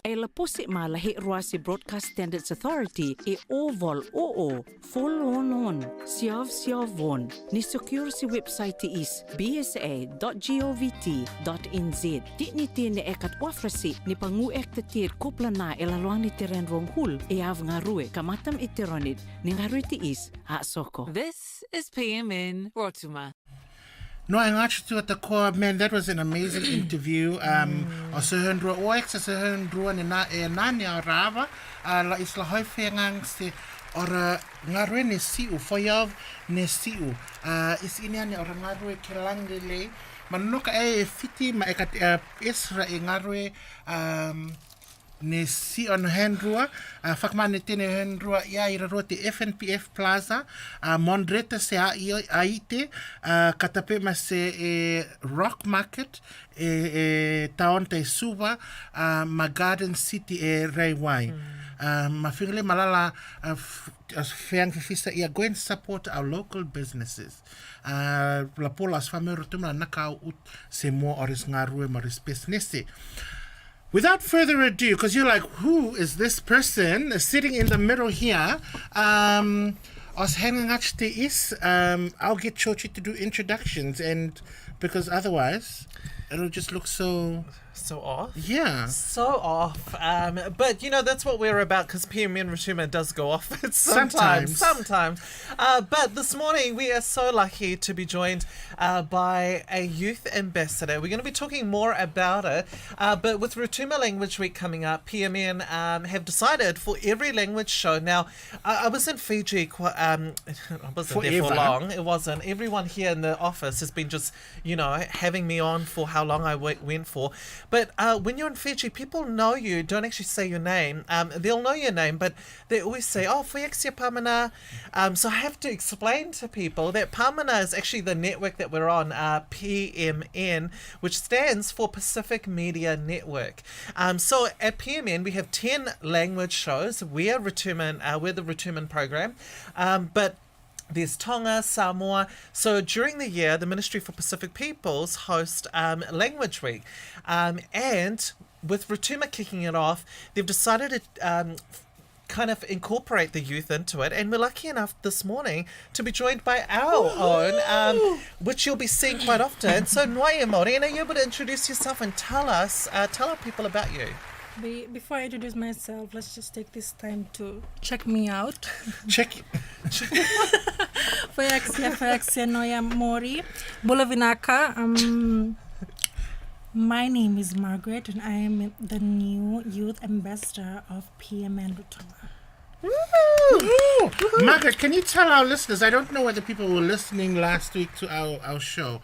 E la posi ma la he Roasi Broadcast Standards Authority e oval o follow on siav siavon ni secure si website is bsa.govt.nz di ni tine ekat wafrasi ni pangu ektatir kopla na elaluang ni teren rong hul e av ngarue kamatam iteronid ni ngarue ti is ha soko. This is PMN Rotuma. No, I got you at the core, man. That was an amazing interview. O se hundrua oex, se hundrua ni na e nani a rava, la isla hoi whengang se ora ngarue ne siu, foiav ne siu. Is ini ane ora ngarue ke langile, manuka e fiti ma ekat Isra e ngarue ne si on hendrua fakmane tene hendrua ia ira rote FNPF Plaza Mondreta se aite katape ma se Rock Market taon te suba ma Garden City e Raiwai ma fingle malala feang fisa ia go and support our local businesses la pola as famero tuma nakau ut se mo oris ngarue maris business. Without further ado, because you're like, who is this person sitting in the middle here? As hanging is, I'll get Chochi to do introductions, and because otherwise, it'll just look so off. Yeah. So off. But, you know, that's what we're about because PMN Rotuma does go off sometimes. But this morning we are so lucky to be joined by a youth ambassador. We're going to be talking more about it. But with Rotuma Language Week coming up, PMN have decided for every language show. Now, I was in Fiji I wasn't there for long. It wasn't. Everyone here in the office has been just, you know, having me on for how long I went for. But when you're in Fiji, people know you, don't actually say your name. They'll know your name, but they always say, oh, Fuexia Pamana. So I have to explain to people that Pamana is actually the network that we're on, PMN, which stands for Pacific Media Network. So at PMN, we have 10 language shows. We are Rotuman, we're the Rotuman program. But There's Tonga, Samoa. So during the year, the Ministry for Pacific Peoples host Language Week. And with Rotuma kicking it off, they've decided to kind of incorporate the youth into it. And we're lucky enough this morning to be joined by our own, which you'll be seeing quite often. So Noia Māori, are you able to introduce yourself and tell our people about you? Before I introduce myself, let's just take this time to check me out. Check. Fayaxia Noia Mori, Bulavinaka. My name is Margaret, and I am the new youth ambassador of PMN Rotuma. Margaret, can you tell our listeners, I don't know whether people were listening last week to our show,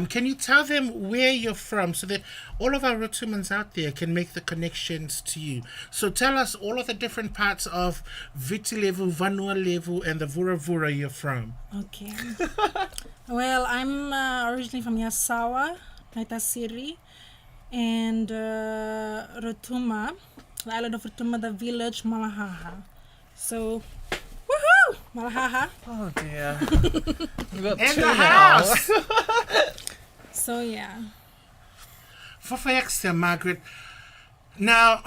can you tell them where you're from so that all of our Rotumans out there can make the connections to you? So tell us all of the different parts of Viti Levu, Vanua Levu, and the Vura Vura you're from. Okay. Well, I'm originally from Yasawa, Naitasiri, and Rotuma, the island of Rotuma, the village Malahaha. So, woohoo! Malahaha. Oh dear. We've got In two the now. house! So, yeah. For Margaret, now,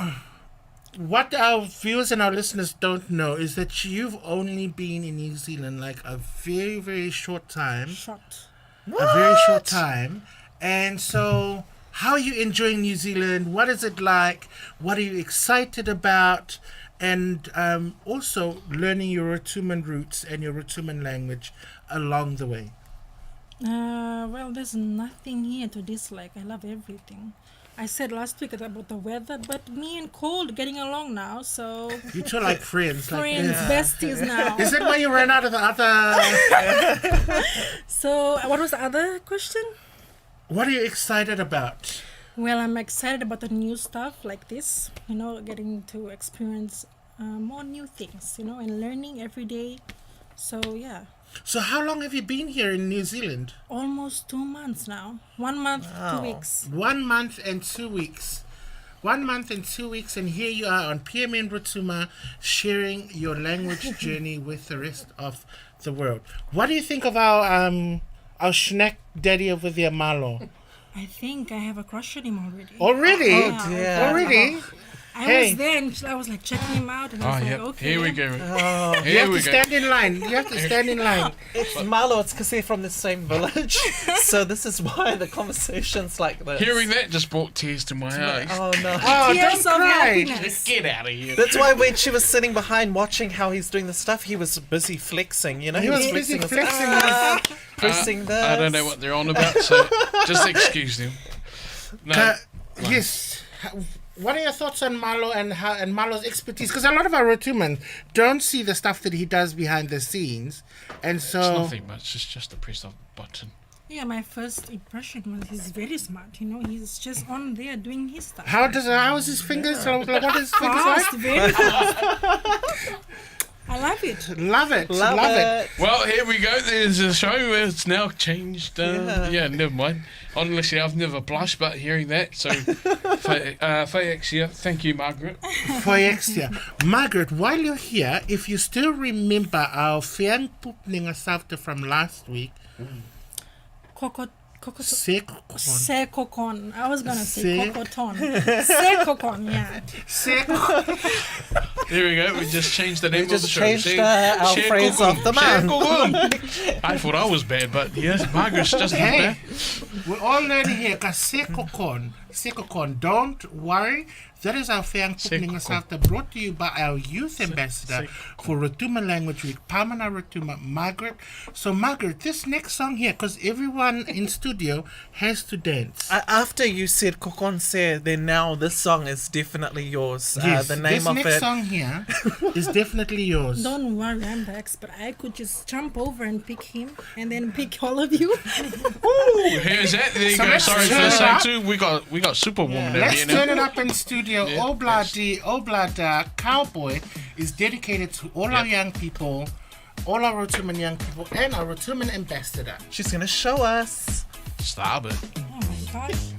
what our viewers and our listeners don't know is that you've only been in New Zealand like a very, very short time. A very short time. And so, how are you enjoying New Zealand? What is it like? What are you excited about? And also learning your Rotuman roots and your Rotuman language along the way. Well, there's nothing here to dislike. I love everything. I said last week about the weather, but me and cold getting along now, so... You two are like friends. Friends, besties now. Is that why you ran out of the other... So, what was the other question? What are you excited about? Well, I'm excited about the new stuff like this, getting to experience more new things, and learning every day. So, yeah. So how long have you been here in New Zealand? Almost 2 months now. 1 month, 2 weeks. 1 month and 2 weeks. 1 month and 2 weeks, and here you are on PMN Rotuma sharing your language journey with the rest of the world. What do you think of our snack daddy over there, Malo? I think I have a crush on him already. Already? Oh, dear. Already? I was there and I was like checking him out and I was like, okay. Here we go. You Here have we to go. stand in line. You have to stand in line. It's Malo, it's because they're from the same village. So this is why the conversation's like this. Hearing that just brought tears to my eyes. Oh no. Oh, Tears don't of cry. happiness. Get out of here. That's why when she was sitting behind watching how he's doing the stuff, he was busy flexing, He was busy his- flexing. pressing this. I don't know what they're on about, so just excuse them. No. Yes. What are your thoughts on Malo and Malo's expertise? Because a lot of our Rotumans don't see the stuff that he does behind the scenes, and so It's nothing much. It's just a press of a button. Yeah, my first impression was he's very smart. He's just on there doing his stuff. how is his fingers? What are his fingers Fast, like? very fast. I love it. Love it. Love it. Well, here we go. There's a show where it's now changed. Yeah, never mind. Honestly, I've never blushed, but hearing that. So, Fayaxia, thank you, Margaret. Foyexia. Margaret, while you're here, if you still remember our Fiang Pupninga Savta from last week, Sekokon. I was gonna say Se- kokoton. Sekokon, yeah. There we go. We just changed the name of the just show. changed See? our Share phrase Kukum. of the Share month. Kukum. I thought I was bad, but yes, Margaret's just not hey, bad. we're all learning here. Sekokon. Don't worry. That is our Fiang Pupninga Savta brought to you by our youth ambassador for Rotuma Language Week, Pamana Rotuma, Margaret. So, Margaret, this next song here, because everyone in studio has to dance. After you said Kokon Se, then now this song is definitely yours. Yes, The name this of next it. song here is definitely yours. Don't worry, I'm the expert. I could just jump over and pick him and then pick all of you. Here's that. There you So go. let's Sorry for turn the it same up. too. We got Superwoman over Let's here turn now. it up in studio. Yeah, Oblad Cowboy is dedicated to all our young people, all our Rotuman young people, and our Rotuman ambassador. She's going to show us. Stop it. Oh my gosh.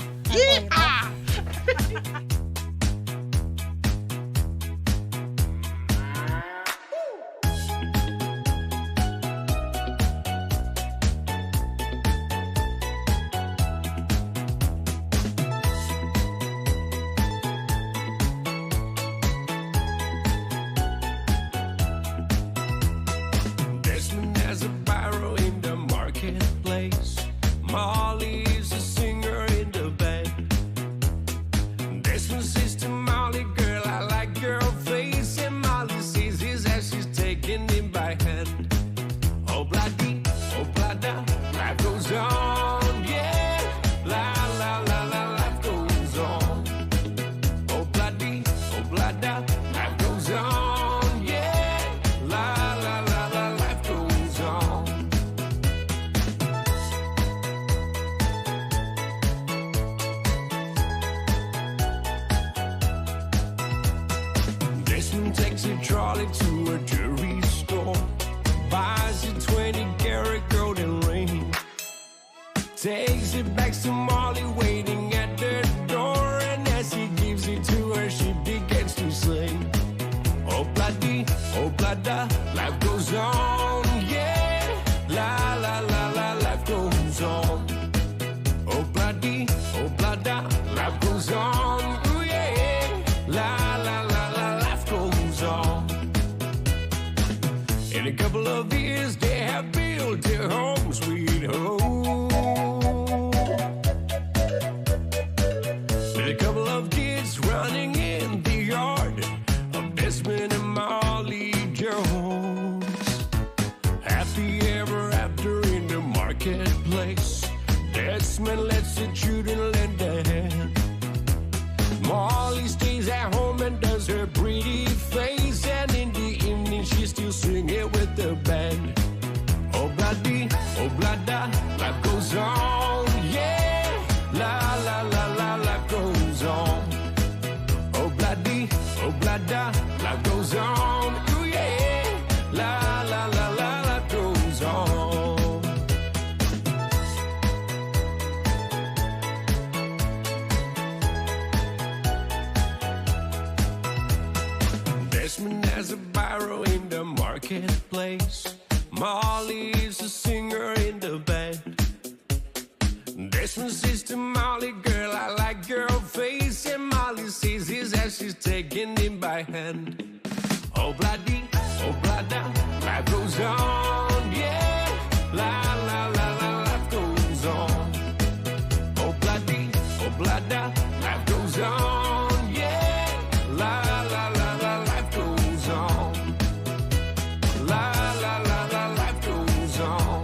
takes it back to Molly waiting at the door. And as he gives it to her, she begins to sing. Oh, bloody, life goes on, yeah. La, la, la, la, life goes on. Oh, bloody, life goes on, ooh, yeah. La, la, la, la, life goes on. In a couple of years, they have built their home, sweet home. With a couple of kids running in the yard of Desmond and Molly Jones. Happy ever after in the marketplace. Desmond lets the children lend a hand. Molly stays at home and does her pretty face. And in the evening she's still singing with the band. Oh, bloody, life goes on, yeah. La, la, la, la, life goes on. Oh, bloody, life goes on, ooh, yeah. La, la, la, la, life goes on. Desmond has a barrow in the marketplace. Molly is a singer in the band. Desmond says to Molly, girl, I like your face. And Molly says his as she's taking him by hand. Oh, bloody, life goes on, yeah. La, la, la, la, life goes on. Oh, bloody, life goes on, yeah. La, la, la, la, life goes on. La, la, la, la, life goes on.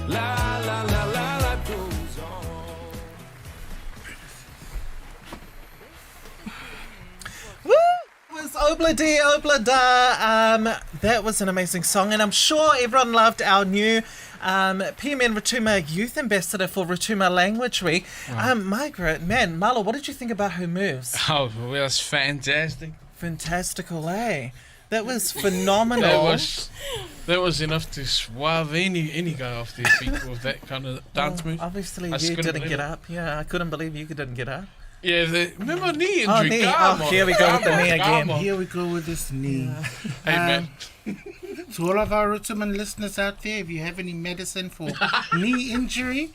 La, la, la, la, life goes on. Woo! It was Obla Dee Obla Da. That was an amazing song, and I'm sure everyone loved our new PMN Rotuma Youth Ambassador for Rotuma Language Week. Margaret, man, Marlo, what did you think about her moves? Oh, well, that's fantastic. Fantastical, eh? That was phenomenal. That was enough to suave any guy off their feet with that kind of dance move. Obviously, I you didn't believe get it. up. Yeah, I couldn't believe you didn't get up. Yeah, remember knee injury? Oh, knee. Come Oh, on, here we go with the come knee on, again. come on. Here we go with this knee. Hey, man. To all of our Rotuman listeners out there, if you have any medicine for knee injury,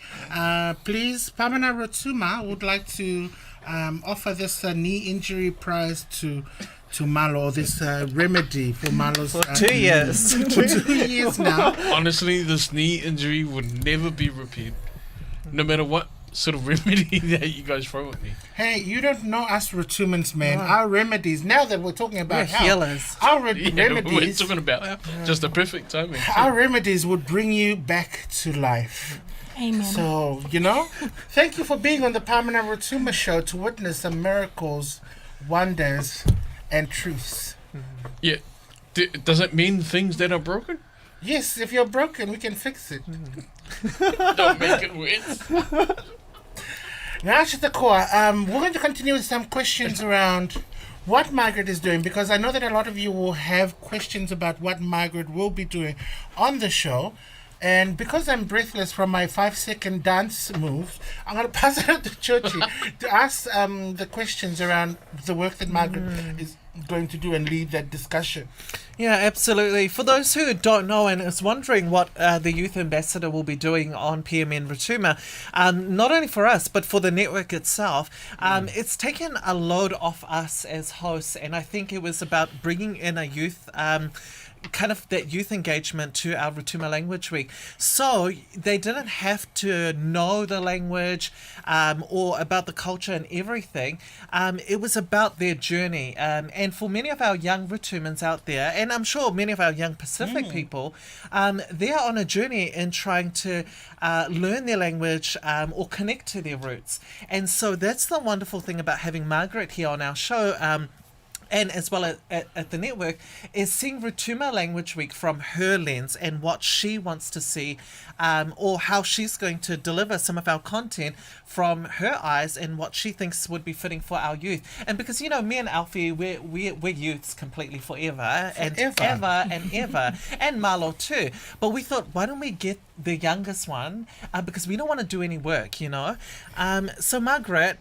please, Pamana Rotuma would like to offer this knee injury prize to Malo, this remedy for Malo's... For 2 years. For 2 years now. Honestly, this knee injury would never be repaired, no matter what sort of remedy that you guys throw at me. Hey, you don't know us Rotumans, man. Our remedies, now that we're talking about We're health, healers. our We're remedies... talking about just the perfect timing. Our remedies would bring you back to life. Amen. So, thank you for being on the Pamela Rotuma Show to witness the miracles, wonders, and truths. Yeah. Does it mean things that are broken? Yes, if you're broken, we can fix it. Don't make it worse. Now, Shitakoa, we're going to continue with some questions around what Margaret is doing, because I know that a lot of you will have questions about what Margaret will be doing on the show. And because I'm breathless from my 5-second dance moves, I'm going to pass it out to Chochi to ask the questions around the work that Margaret is going to do and lead that discussion. Yeah, absolutely. For those who don't know and is wondering what the Youth Ambassador will be doing on PMN Rotuma, not only for us, but for the network itself, it's taken a load off us as hosts, and I think it was about bringing in a youth... kind of that youth engagement to our Rotuma Language Week. So they didn't have to know the language or about the culture and everything. It was about their journey. And for many of our young Rotumans out there, and I'm sure many of our young Pacific people, they are on a journey in trying to learn their language or connect to their roots. And so that's the wonderful thing about having Margaret here on our show. and as well at the network, is seeing Rotuma Language Week from her lens and what she wants to see, or how she's going to deliver some of our content from her eyes and what she thinks would be fitting for our youth. And because, you know, me and Alfie, we're youths completely forever and ever and ever, and Marlo too. But we thought, why don't we get the youngest one, because we don't want to do any work, you know. So Margaret,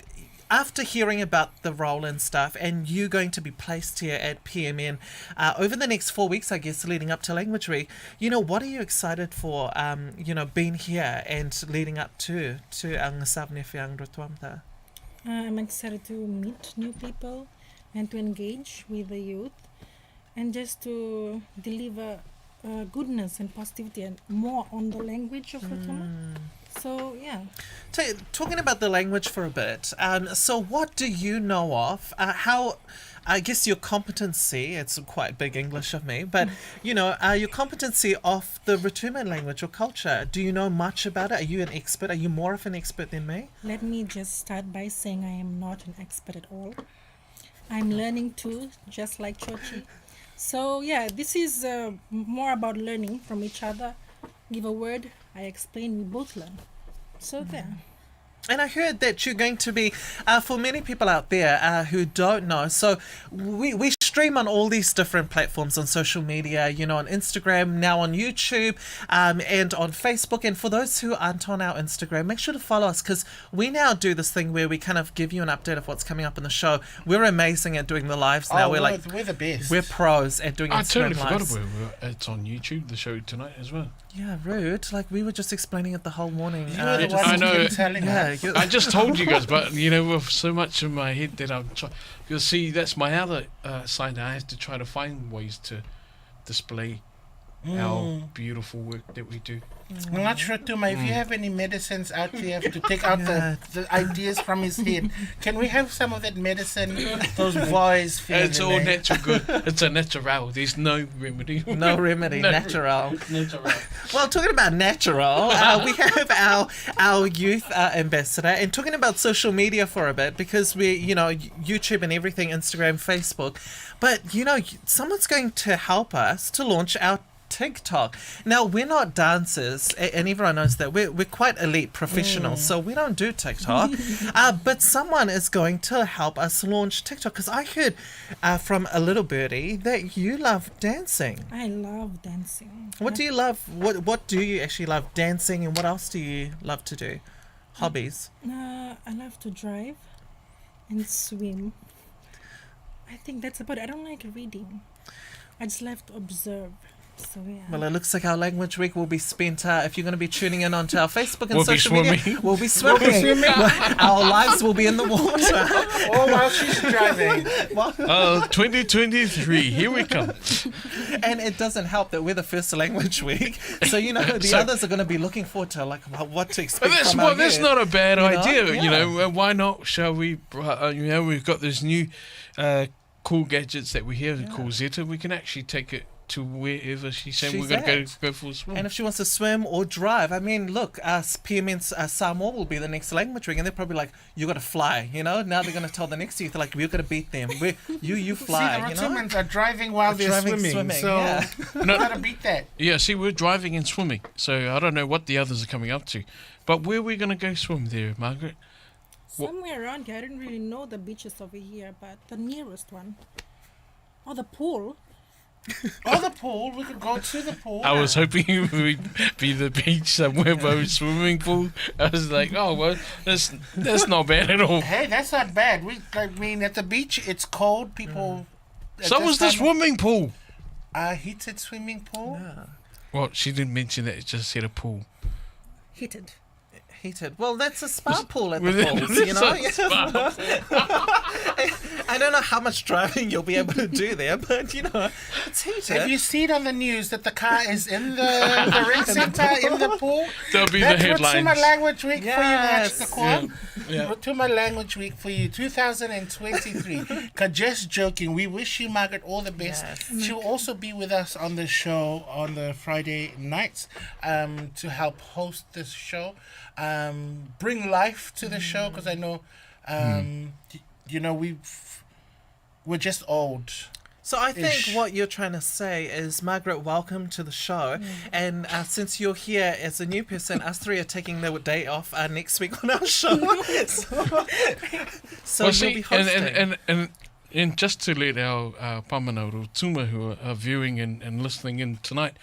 after hearing about the role and stuff, and you going to be placed here at PMN over the next 4 weeks, I guess, leading up to Language Week, you know, what are you excited for, you know, being here and leading up to ang Savnefiang Rotuamta? I'm excited to meet new people and to engage with the youth and just to deliver goodness and positivity and more on the language of Rotuma. So, yeah. So, talking about the language for a bit, so what do you know of? How, I guess your competency, it's quite big English of me, but, you know, your competency of the Rotuma language or culture, do you know much about it? Are you an expert? Are you more of an expert than me? Let me just start by saying I am not an expert at all. I'm learning too, just like Chochi. So, yeah, this is more about learning from each other. Give a word, I explain, we both learn. So there. And I heard that you're going to be, for many people out there who don't know, so we stream on all these different platforms on social media, you know, on Instagram, now on YouTube, and on Facebook. And for those who aren't on our Instagram, make sure to follow us, because we now do this thing where we kind of give you an update of what's coming up in the show. We're amazing at doing the lives now. We're the best. We're pros at doing Instagram lives. I totally forgot about it. It's on YouTube, the show tonight as well. Yeah, rude. Like, we were just explaining it the whole morning. I know. Yeah, I just told you guys, but, you know, with so much in my head that I'm trying... You'll see, that's my other side. I have to try to find ways to display our beautiful work that we do. I'm not sure, Tuma, if you have any medicines out there to take out the ideas from his head, can we have some of that medicine, those voice feelings? It's all natural good. It's a natural. There's no remedy. No remedy. Natural. Natural. Well, talking about natural, we have our youth ambassador, and talking about social media for a bit, because we, you know, YouTube and everything, Instagram, Facebook, but, you know, someone's going to help us to launch our TikTok. Now, we're not dancers, and everyone knows that. We're quite elite professionals, so we don't do TikTok. But someone is going to help us launch TikTok, because I heard from a little birdie that you love dancing. I love dancing. What do you love? What do you actually love? Dancing, and what else do you love to do? Hobbies? I love to drive and swim. I think that's about it. I don't like reading. I just love to observe. So, yeah. Well, it looks like our Language Week will be spent, if you're going to be tuning in onto our Facebook and We'll be social media, swimming. we'll be swimming. Our lives will be in the water. Oh, while she's driving. 2023, here we come. And it doesn't help that we're the first Language Week. So, you know, the others are going to be looking forward to, like, what to expect But from our that's youth. not a bad You know? idea. Yeah. You know, why not? Shall we? You know, we've got this new cool gadgets that we have called Zeta. We can actually take it to wherever she's saying we're going to go for a swim. And if she wants to swim or drive, I mean, look, PMN's Samoa will be the next Language Week, and they're probably like, you got to fly, you know? Now they're going to tell the next youth, like, we're going to beat them. You fly, See, the you know? Rotumans are driving while they're swimming, so yeah. we got to beat that. Yeah, see, we're driving and swimming, so I don't know what the others are coming up to. But where are we going to go swim there, Margaret? Somewhere around here. I don't really know the beaches over here, but the nearest one. Or the pool. Oh, the pool. We could go to the pool. I was hoping it would be the beach somewhere by a swimming pool. I was like, oh, well, that's not bad at all. Hey, that's not bad. I mean, at the beach, it's cold. People... So was the swimming pool. Heated swimming pool? Yeah. Well, she didn't mention that. It just said a pool. Heated. Well, that's a spa pool at the pools, you know? I don't know how much driving you'll be able to do there, but, you know, it's heated. Have you seen on the news that the car is in the rec center, in the pool? There'll be That's the headlines. Rotuma Language Week Yes. for you, Max Rotuma Language Week for you, 2023. Just joking. We wish you, Margaret, all the best. Yes. She'll also be with us on the show on the Friday nights to help host this show. Bring life to the show, because I know, you know, we're just old. So I think Ish. what you're trying to say is, Margaret, welcome to the show. And since you're here as a new person, us three are taking the day off next week on our show. so Well, you'll see, be hosting. and just to let our Pāmana Rotuma who are viewing and listening in tonight,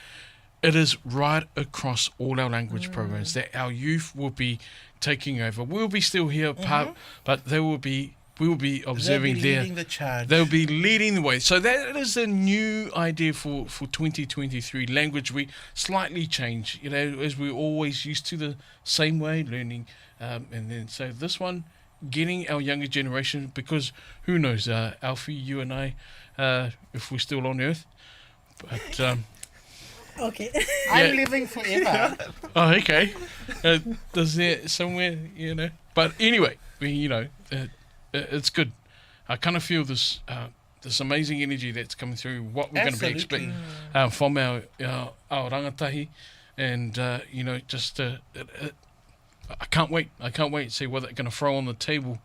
it is right across all our language programs that our youth will be taking over. We'll be still here, but we will be observing They'll be leading the charge. They'll be leading the way. So that is a new idea for 2023. Language we slightly change, as we always used to the same way, learning. And then so this one, getting our younger generation, because who knows, Alfie, you and I, if we're still on Earth. But Okay. I'm living forever. oh, okay. There's there somewhere, But anyway, it's good. I kind of feel this amazing energy that's coming through. What we're going to be expecting from our rangatahi, and just I can't wait. I can't wait to see what they're going to throw on the table,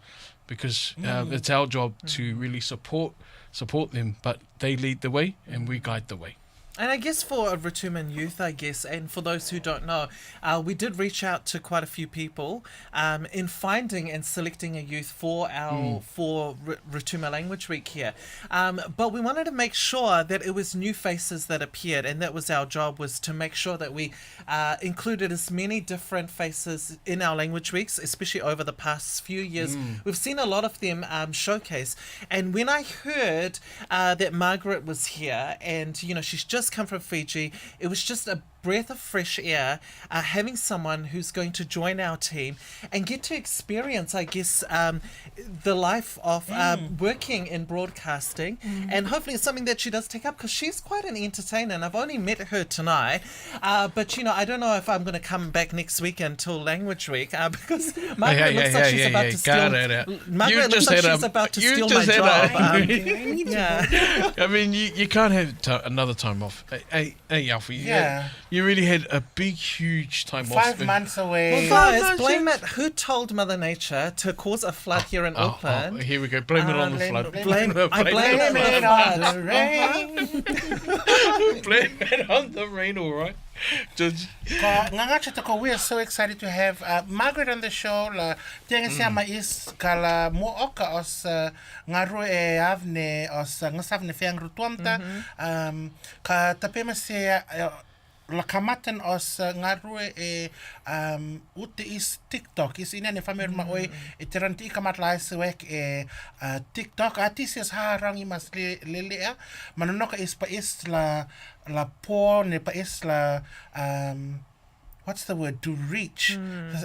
because it's our job to really support them. But they lead the way, and we guide the way. And I guess for Rotuman youth, and for those who don't know, we did reach out to quite a few people in finding and selecting a youth for our Rotuma Language Week here. But we wanted to make sure that it was new faces that appeared, and that was our job, was to make sure that we included as many different faces in our Language Weeks, especially over the past few years. We've seen a lot of them showcase. And when I heard that Margaret was here, and she's just come from Fiji, it was just a breath of fresh air, having someone who's going to join our team and get to experience, I guess, the life of working in broadcasting, and hopefully it's something that she does take up, because she's quite an entertainer, and I've only met her tonight, but I don't know if I'm going to come back next week until Language Week, because Margaret looks like she's about to steal. Margaret looks like she's about to steal my job. I mean, you can't have another time off. Hey, Alfie. Yeah. You really had a big, huge time off. 5 months away. Well, guys, blame it. Who told Mother Nature to cause a flood here in Auckland? Here we go. Blame it on the flood. I blame it on the rain. Blame it on the rain, all right. We are so excited to have Margaret on the show. La tianga siama is kala mo oka os ngaru e avne os ngasavne fiang rutuamta ka tapema se la kamatan os ngaru e ute is TikTok is ina ne famer ma oi e teranti kamat la swek e TikTok atis is harang imas lelea manonoka is pa is la po ne pa is la what's the word, to reach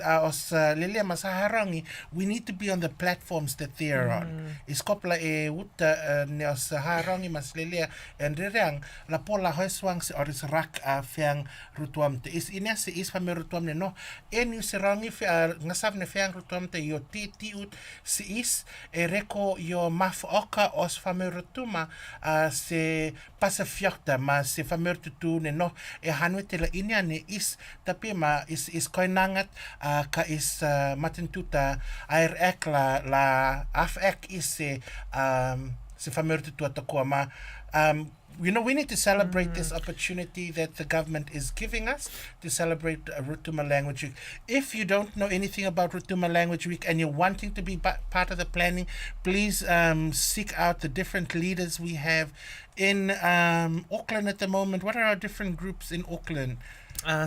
os lelia masaharangi, we need to be on the platforms that they are on. Is kopla e uta ne os harangi mas lelia and rerang la pola hoiswang se oris rak fiang rutuamte is inese is fame rutuamne no en userangi ngasavne fiang rutuamte yo ti ut se is e reko yo maf oka os fame rutuma se pasa fiakta ma se fame tutu ne no e hanwete la inyane is tapi ma is koinangat ka is matentuta air ek la af ek is se famer tu atakoa ma we need to celebrate this opportunity that the government is giving us to celebrate Rotuma Language Week. If you don't know anything about Rotuma Language Week and you're wanting to be part of the planning, please seek out the different leaders we have in Auckland at the moment. What are our different groups in Auckland?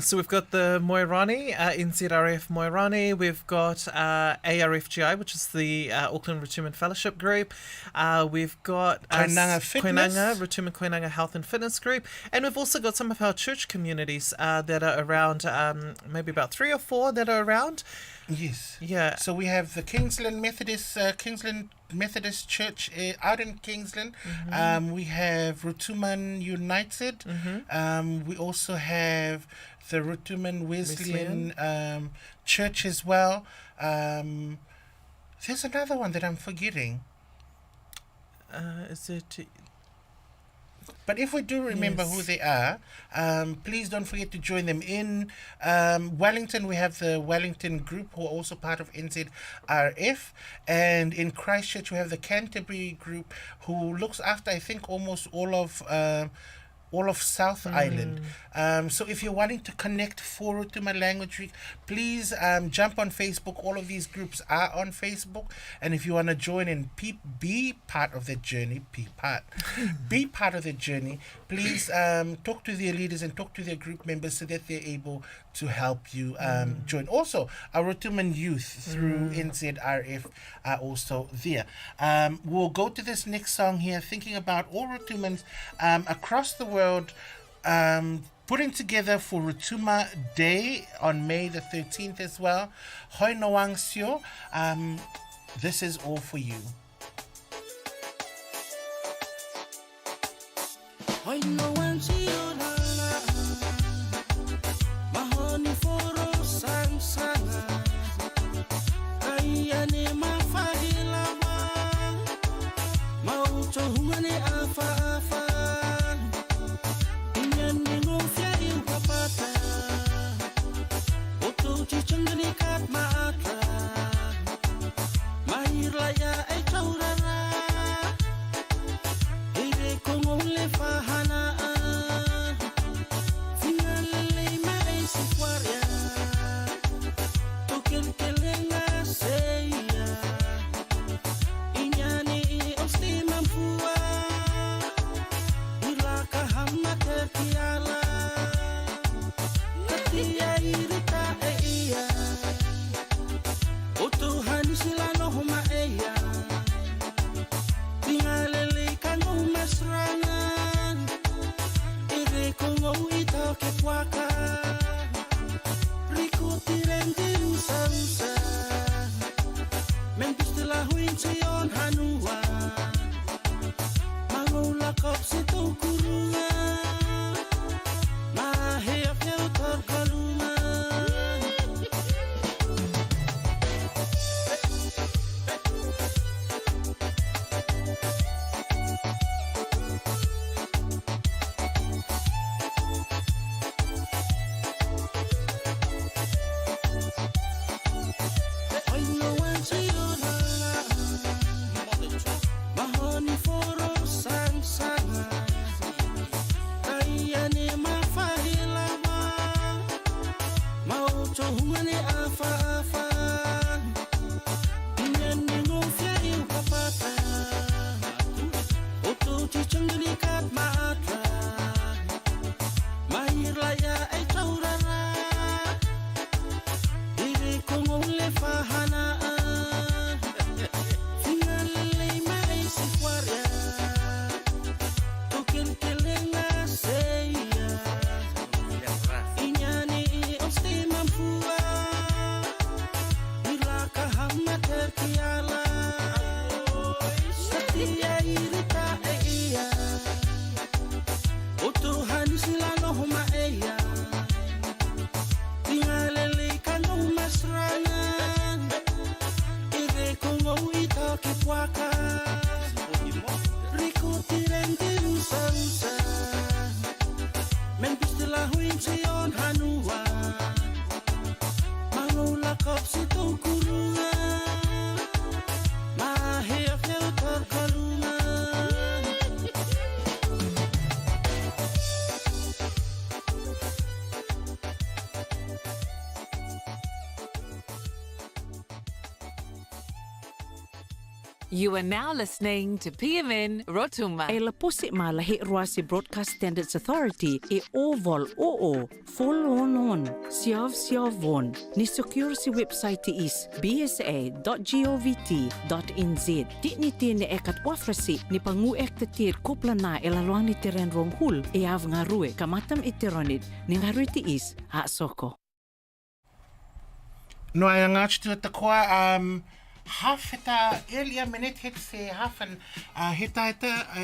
So we've got the Moirani, NZRF Moirani. We've got ARFGI, which is the Auckland Rotuma Fellowship Group. We've got Koinanga, Rotuma Koinanga Health and Fitness Group. And we've also got some of our church communities that are around, maybe about 3 or 4 that are around. Yes. Yeah. So we have the Kingsland Methodist Church out in Kingsland. We have Rotuman United. We also have the Rotuman Wesleyan Church as well. There's another one that I'm forgetting. Is it? But if we do remember Yes. who they are, please don't forget to join them. In Wellington, we have the Wellington group who are also part of NZRF. And in Christchurch, we have the Canterbury group who looks after, I think, almost all of South Island. So if you're wanting to connect for Rotuma Language Week, please jump on Facebook. All of these groups are on Facebook. And if you want to join and be part of the journey, be part of the journey, please talk to their leaders and talk to their group members so that they're able to help you join. Also, our Rotuman youth through NZRF are also there. We'll go to this next song here, thinking about all Rotumans across the world putting together for Rotuma Day on May the 13th as well. Hoi noang sio. This is all for you. Hoi noang sio na mahoni foro sang sanga kaya ne mafahilama mauto humane afa afa inyan ningo fia iwapata oto chichangani kat maaka mahirlaya ay taurara ire kongo le fahana finale mai sikwaria token kelenga seia inyani ostima fua ilaka hamma terkiala katia irita eia oto hanisila no homa eia finale kanu masrangan ire kongo ito kepwaka rico tirende usa mentustela huinsion hanua mangula kop situ kurunga mahea feutor kaluma Hoi noang sio na mahoni foro sang sanga kaya ne mafahilama mauto humane afa afa inyan ningo fia iwapata oto chichangani kat maatra mahirlaya ay taurara ire kongo le fahana finale mai sikwaria token kelenga seia inyani ostima fua ilaka hamma terkiala satia irita eia oto hanisila no homa eia finale kanu masrangan ire kongo ito kepwaka rico tirende usa mentustela huinsion hanua mangula kop situ kurunga mahea feutor kaluma You are now listening to PMN Rotuma. E la pose ma la he Ruasi Broadcast Standards Authority e oval o follow on siav on ni secure si website is bsa.govt.nz di ni tine ekat wafrasi ni pangu ekta tir kopla na e la luang ni teren rong hul e av nga rue kamatam iteronit ni nga rue ti is ha soko. No, I ngach to the kwa half hita earlier minute hit se half and hita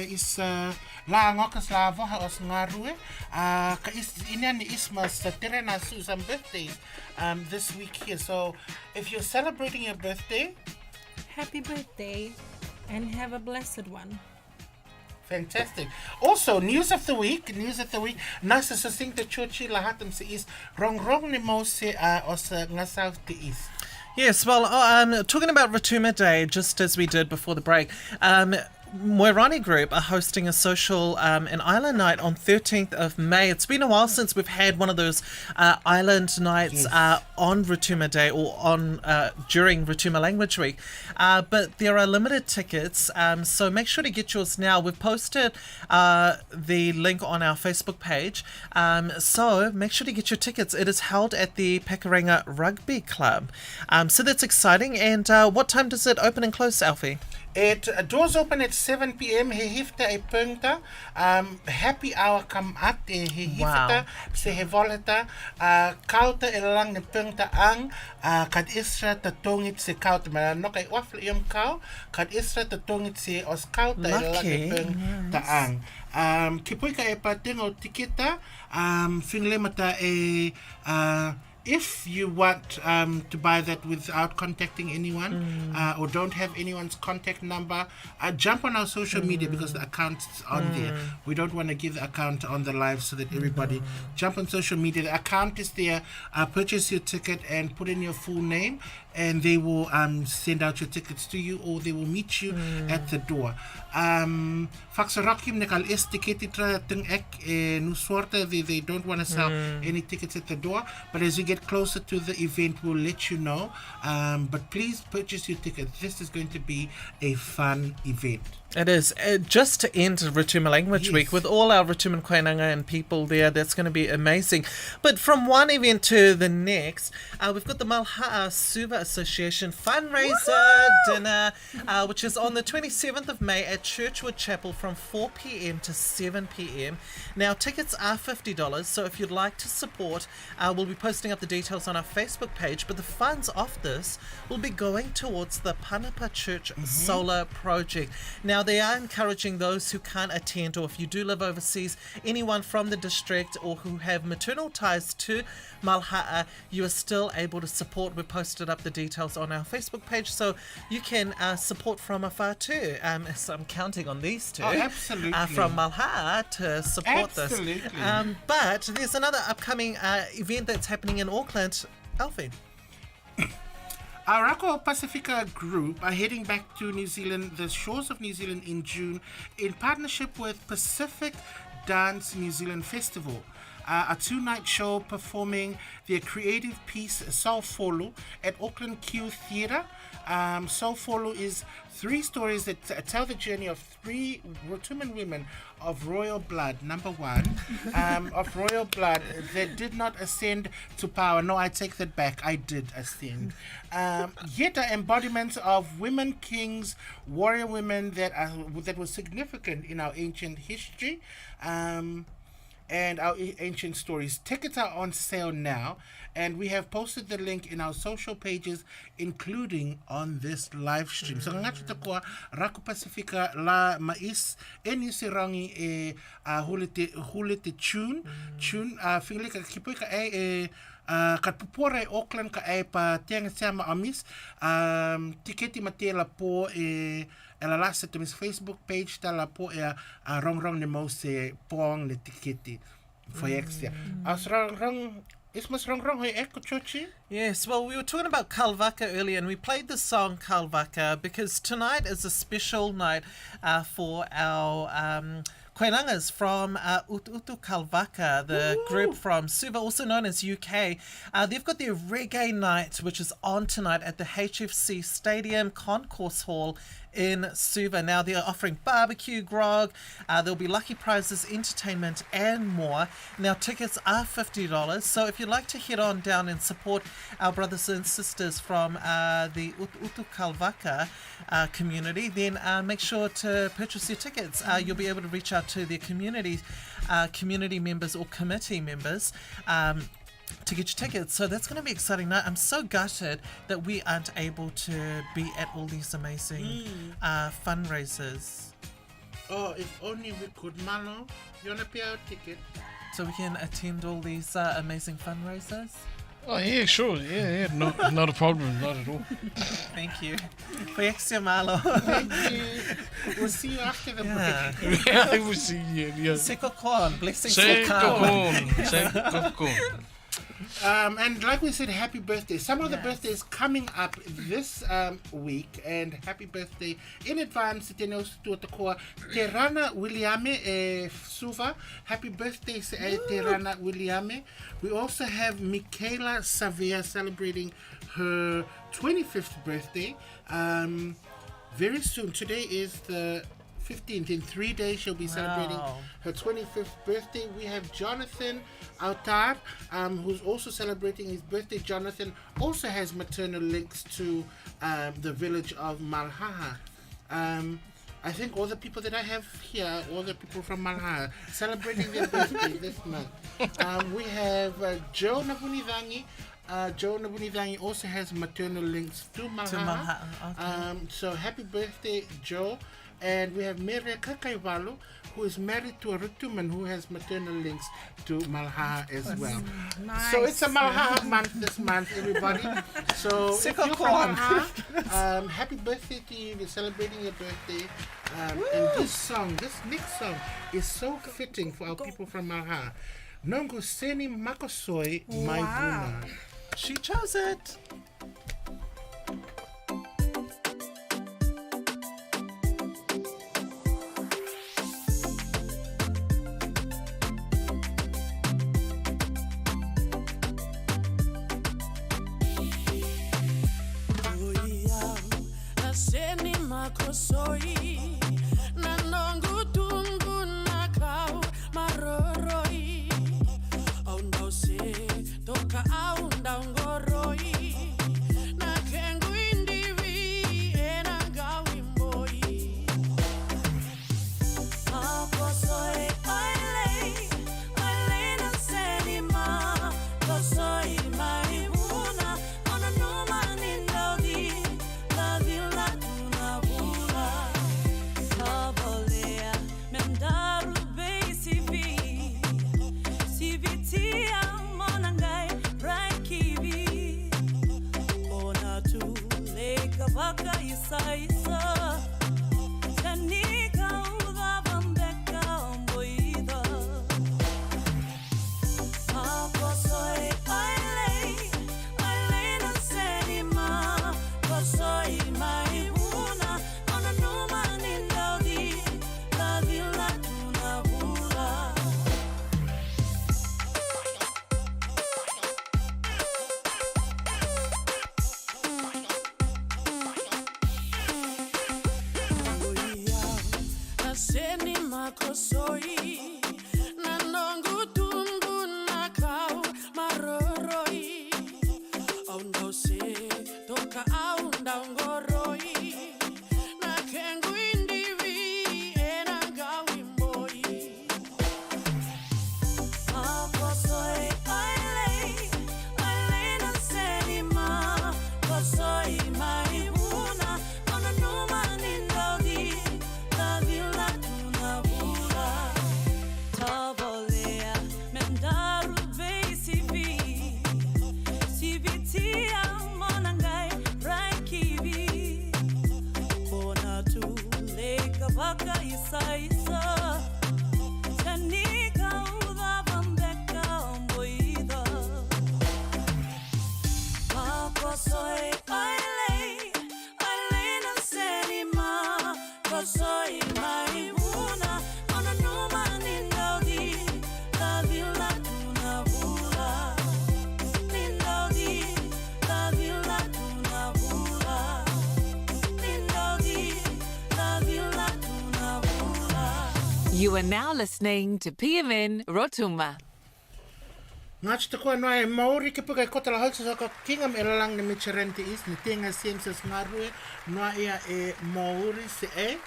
is la ngokas la voha os ngarue ka is inan ismas terena Susan birthday this week here. So if you're celebrating your birthday, Happy birthday and have a blessed one. Fantastic. Also, news of the week. Nasa succinct chochi lahat se is rong ni mo se os ngasaw te is. Yes, well, talking about Rotuma Day, just as we did before the break, Moirani Group are hosting a social and island night on 13th of May. It's been a while since we've had one of those island nights on Rotuma Day or on during Rotuma Language Week. But there are limited tickets, so make sure to get yours now. We've posted the link on our Facebook page, so make sure to get your tickets. It is held at the Pakuranga Rugby Club. So that's exciting. And what time does it open and close, Alfie? Doors open at 7 p.m. He hifta e punta. Happy hour come at he hifta se he volata. Kauta e lang ne punta ang kad isra ta tongit se kauta. Ma no kay wafle yom kau kad isra ta tongit se os kauta e lang ne punta ang. Kipui ka e patingo tikita. Fingle mata e if you want to buy that without contacting anyone or don't have anyone's contact number, jump on our social media because the account's on there. We don't want to give the account on the live so that everybody jump on social media. The account is there. Purchase your ticket and put in your full name, and they will send out your tickets to you, or they will meet you at the door. Faxarakim nekal is tiketi tra ting ek nu sorte they don't want to sell any tickets at the door, but as you get closer to the event we'll let you know. But please purchase your tickets. This is going to be a fun event. It is. Just to end Rotuma Language Week with all our Rotuman Koinanga and people there, that's going to be amazing. But from one event to the next, we've got the Malha'a Suva Association fundraiser dinner, which is on the 27th of May at Churchwood Chapel from 4 p.m. to 7 p.m. Now, tickets are $50, so if you'd like to support, we'll be posting up the details on our Facebook page, but the funds of this will be going towards the Panapa Church Solar Project. Now, they are encouraging those who can't attend, or if you do live overseas, anyone from the district or who have maternal ties to Malha'a, you are still able to support. We posted up the details on our Facebook page, so you can support from afar too. So I'm counting on these two. Oh, absolutely. From Malha'a to support this. But there's another upcoming event that's happening in Auckland. Alfie. Our Rako Pacifica group are heading back to New Zealand, the shores of New Zealand in June, in partnership with Pacific Dance New Zealand Festival. A two-night show performing their creative piece Soul Folo at Auckland Q Theatre. Soul Folo is 3 stories that tell the journey of 3 Rotuman women of royal blood. Number 1, of royal blood that did not ascend to power. No, I take that back. I did ascend. Yet are embodiments of women kings, warrior women that were significant in our ancient history. And our ancient stories. Tickets are on sale now, and we have posted the link in our social pages, including on this live stream. So ngachita ko Raku Pacifica la mais eni sirangi e hulite tune fingli ka kipoy ka katpupore Auckland ka pa tiang sama amis tiketi matela po ela lasa to Miss Facebook page tala po rong ne mo se pong le tiketi for exia as rong is mas rong hoy eko chochi. Yes, well, we were talking about Kalvaka earlier, and we played the song Kalvaka because tonight is a special night for our Koinangas from Utu Kalvaka, the group from Suva, also known as UK. They've got their reggae night, which is on tonight at the HFC Stadium Concourse Hall in Suva. Now they're offering barbecue, grog, there'll be lucky prizes, entertainment and more. Now tickets are $50, so if you'd like to head on down and support our brothers and sisters from the Utu Kalvaka community, then make sure to purchase your tickets. You'll be able to reach out to their community members or committee members to get your tickets. So that's going to be an exciting night. I'm so gutted that we aren't able to be at all these amazing fundraisers. Oh, if only we could, Malo. You want to pay our ticket? So we can attend all these amazing fundraisers? Oh, yeah, sure. Yeah. Not a problem. Not at all. Thank you. Koyexia malo. Thank you. We'll see you after the break. I will see you. Yeah. Seko kon. Blessings Say will come. kokon. And like we said, happy birthday. Some of the birthdays coming up this week, and happy birthday in advance. Terana Williame Suva. Happy birthday, Terana Williame. We also have Michaela Savia celebrating her 25th birthday. Very soon. Today is the 15th. In 3 days, she'll be celebrating her 25th birthday. We have Jonathan Autar, who's also celebrating his birthday. Jonathan also has maternal links to the village of Malhaha. I think all the people that I have here, all the people from Malhaha, celebrating their birthday this month. We have Joe Nabunivangi. Joe Nabunivangi also has maternal links to Malhaha. Okay. So happy birthday, Joe. And we have Mary Kakaiwalo, who is married to a Rotuman who has maternal links to Malhaha as well. Nice. So it's a Malhaha month this month, everybody. So if you're from Malhaha, happy birthday to you. We're celebrating your birthday. And this next song, is so fitting for our people from Malhaha. Nongo Seni Makosoi Maivuna. She chose it. Makosoi na nongu tungu na kau maroroi au ndau se toka au ndau ngoroi na kengu indivi ena gawi mboi Makosoi oile na senima Kosoi maibuna ona numa nindaudi la vila Waka isa isa Tanika uga bambeka omboida Makosoi oile na senima Kosoi maibuna ona numa nindaudi la vila tunabula Seni makosoi na nongu tungu na kau maroroi au ndau se toka au ndau ngoroi na kengu indivi ena gawi mboi Makosoi oile na senima Kosoi maibuna ona numa nindaudi la vila tunabula Tabolea mendaru beisivi Sivitia monangai raikivi Kona tu leka vaka isa isa Tanika uva bambeka omboida Makosoi oile na senima Kosoi maibuna ona numa nindaudi la vila tunabula Nindaudi la vila tunabula Nindaudi la vila tunabula You are now listening to PMN Rotuma. Ngach te koe noa e Maori ke puka e kotala hausa sa ka kinga me lalang ne Micherente is ni tenga ciences ngarue noa ia e Maori se e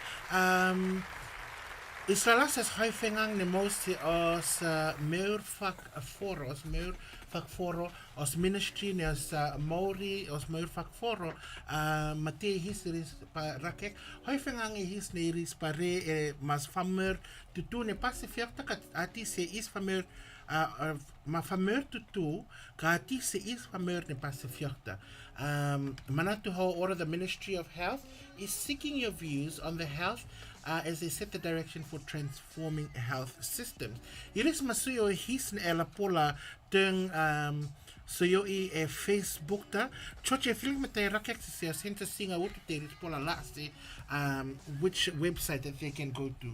Israelas as haifengang ne mosi os meur fak foro os ministry ne os Maori os meur fak foro mate historis pa rake haifengang e his ne iris pa re mas famer tutu ne pasi fiakta kat ati se is famer ma fameur tutu, ka ti se is fameur ne pasifiota. Manatu ho ora the Ministry of Health is seeking your views on the health as they set the direction for transforming health systems. Iris masuyo hisn ela pola tung so yo e Facebook ta choche feeling me te rakek se senta singa utu te pola last which website that they can go to.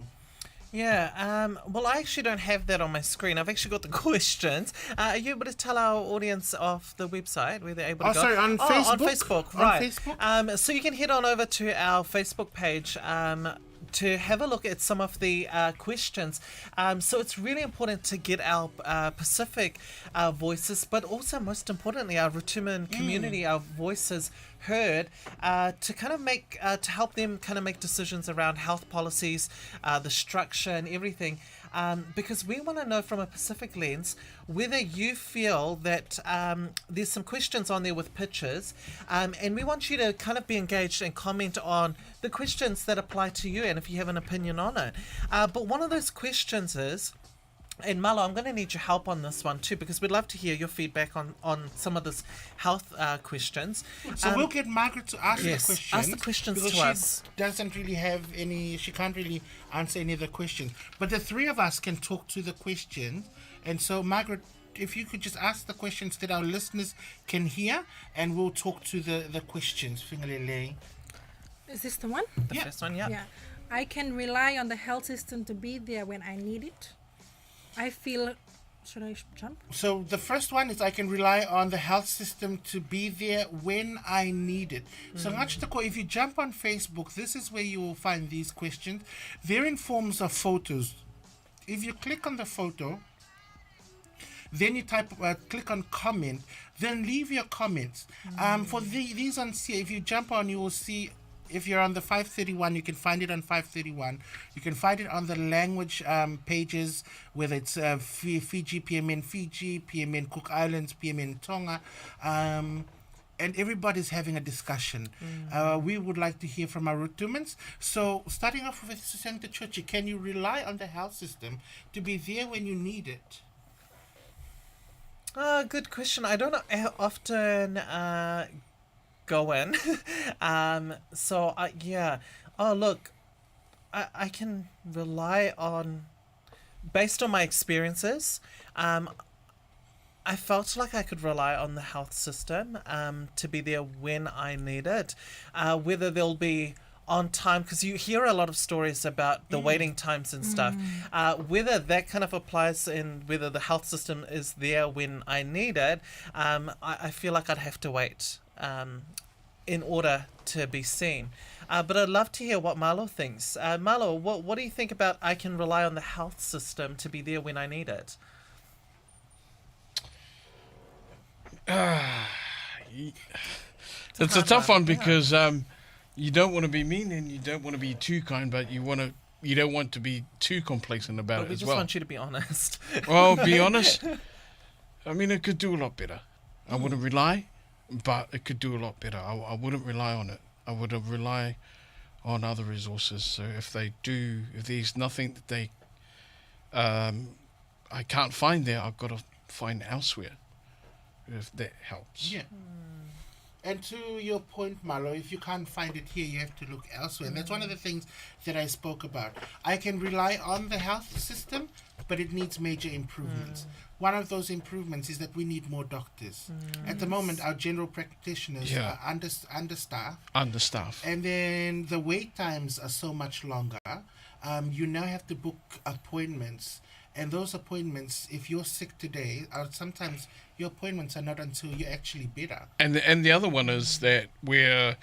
Yeah, well, I actually don't have that on my screen. I've actually got the questions. Are you able to tell our audience of the website where they're able to go? Sorry, on Facebook? On Facebook, On right. Facebook? So you can head on over to our Facebook page to have a look at some of the questions. So it's really important to get our Pacific voices, but also most importantly, our Rotuman community, our voices heard to kind of make, to help them kind of make decisions around health policies, the structure and everything. Because we want to know from a Pacific lens whether you feel that there's some questions on there with pictures, and we want you to kind of be engaged and comment on the questions that apply to you and if you have an opinion on it. But one of those questions is, and Malo, I'm going to need your help on this one too, because we'd love to hear your feedback on some of this health questions. So we'll get Margaret to ask yes, the questions. ask the questions because to she us. doesn't really have any, she can't really answer any of the questions. But the three of us can talk to the questions. And so, Margaret, if you could just ask the questions that our listeners can hear, and we'll talk to the questions. Fingalele. Is this the one? The first one, yeah. Yeah. I can rely on the health system to be there when I need it. I feel... Should I jump? So the first one is I can rely on the health system to be there when I need it. So if you jump on Facebook, this is where you will find these questions. They're in forms of photos. If you click on the photo, then you click on comment, then leave your comments. For these on here, if you jump on, you will see. If you're on the 531, you can find it on 531. You can find it on the language pages, whether it's Fiji, PMN Fiji, PMN Cook Islands, PMN Tonga. And everybody's having a discussion. We would like to hear from our Rotumans. So starting off with Susanta Chochi, can you rely on the health system to be there when you need it? Good question. I don't often go in. Yeah. Oh, look, I can rely on, based on my experiences, I felt like I could rely on the health system to be there when I need it. Whether they'll be on time, because you hear a lot of stories about the waiting times and stuff. Whether that kind of applies in whether the health system is there when I need it, I feel like I'd have to wait in order to be seen. But I'd love to hear what Malo thinks. Malo, what do you think about I can rely on the health system to be there when I need it? It's a tough one because you don't want to be mean and you don't want to be too kind, but you don't want to be too complacent about But it we as just well. want you to be honest. Well, be honest. I mean, it could do a lot better. I wouldn't rely, but it could do a lot better. I wouldn't rely on it. I would rely on other resources. So if there's nothing that I can't find there, I've got to find elsewhere. If that helps. Yeah. And to your point, Malo, if you can't find it here, you have to look elsewhere. And that's one of the things that I spoke about. I can rely on the health system, but it needs major improvements. One of those improvements is that we need more doctors. At the moment, our general practitioners are understaffed. And then the wait times are so much longer. You now have to book appointments. And those appointments, if you're sick today, sometimes your appointments are not until you're actually better. And the other one is that where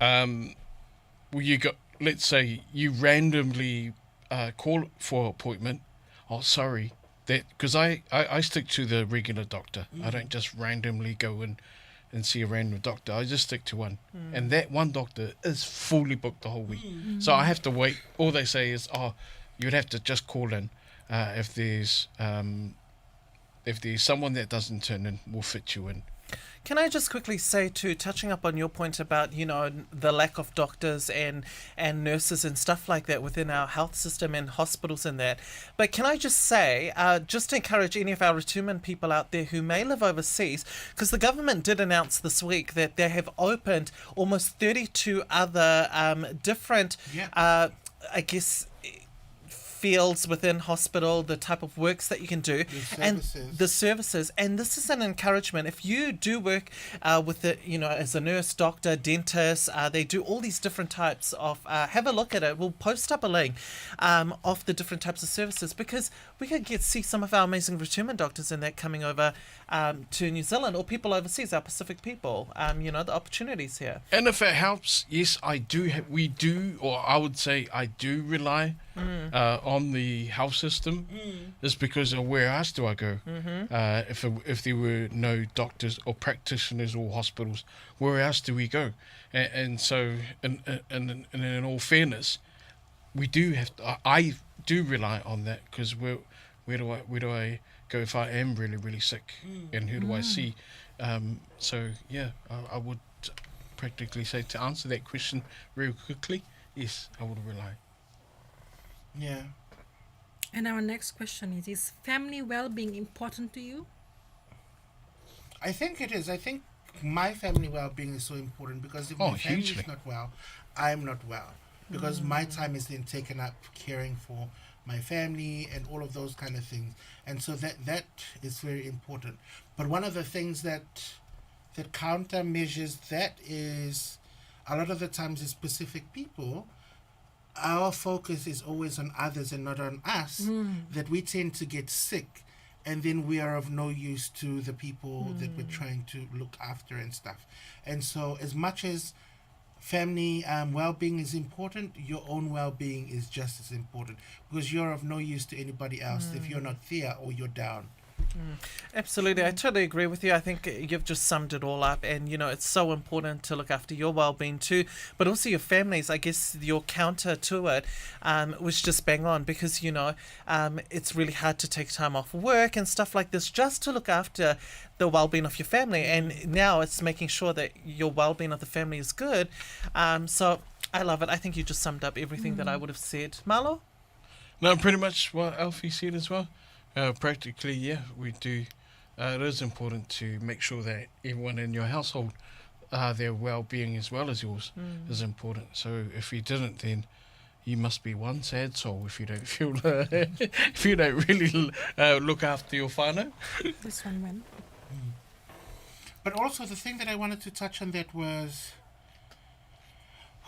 you got, let's say you randomly call for an appointment. Oh, sorry, because I stick to the regular doctor. I don't just randomly go in and see a random doctor. I just stick to one, and that one doctor is fully booked the whole week. So I have to wait. All they say is, oh, you'd have to just call in. If there's someone that doesn't turn in, we'll fit you in. Can I just quickly say, too, touching up on your point about, the lack of doctors and nurses and stuff like that within our health system and hospitals and that. But can I just say, just to encourage any of our Rotuman people out there who may live overseas, because the government did announce this week that they have opened almost 32 other different, I guess, fields within hospital, the type of works that you can do, and the services. And this is an encouragement. If you do work with the, as a nurse, doctor, dentist, they do all these different types of. Have a look at it. We'll post up a link of the different types of services, because we could see some of our amazing Rotuman doctors in that coming over to New Zealand, or people overseas, our Pacific people. The opportunities here. And if it helps, yes, I do. I would say I do rely on the health system. Is because of where else do I go? If there were no doctors or practitioners or hospitals, where else do we go? And so, in all fairness, we do have. I do rely on that, because where do I go if I am really, really sick, and who do I see? So yeah, I would practically say, to answer that question very quickly, yes, I would rely. Yeah. And our next question is family well-being important to you? I think it is. I think my family well-being is so important, because if my family is not well, I'm not well. Because my time is then taken up caring for my family and all of those kind of things. And so that is very important. But one of the things that countermeasures that is, a lot of the times, is specific people. Our focus is always on others and not on us, that we tend to get sick, and then we are of no use to the people that we're trying to look after and stuff. And so as much as family well-being is important, your own well-being is just as important, because you're of no use to anybody else if you're not there or you're down. Absolutely, I totally agree with you. I think you've just summed it all up, and it's so important to look after your well-being too, but also your families. I guess your counter to it was just bang on, because it's really hard to take time off work and stuff like this just to look after the well-being of your family, and now it's making sure that your well-being of the family is good. So I love it. I think you just summed up everything that I would have said. Marlo? No, pretty much what Alfie said as well. Practically, yeah, we do. It is important to make sure that everyone in your household, their well-being as well as yours, is important. So if you didn't, then you must be one sad soul if you don't feel if you don't really look after your whānau. This one went. But also the thing that I wanted to touch on that was,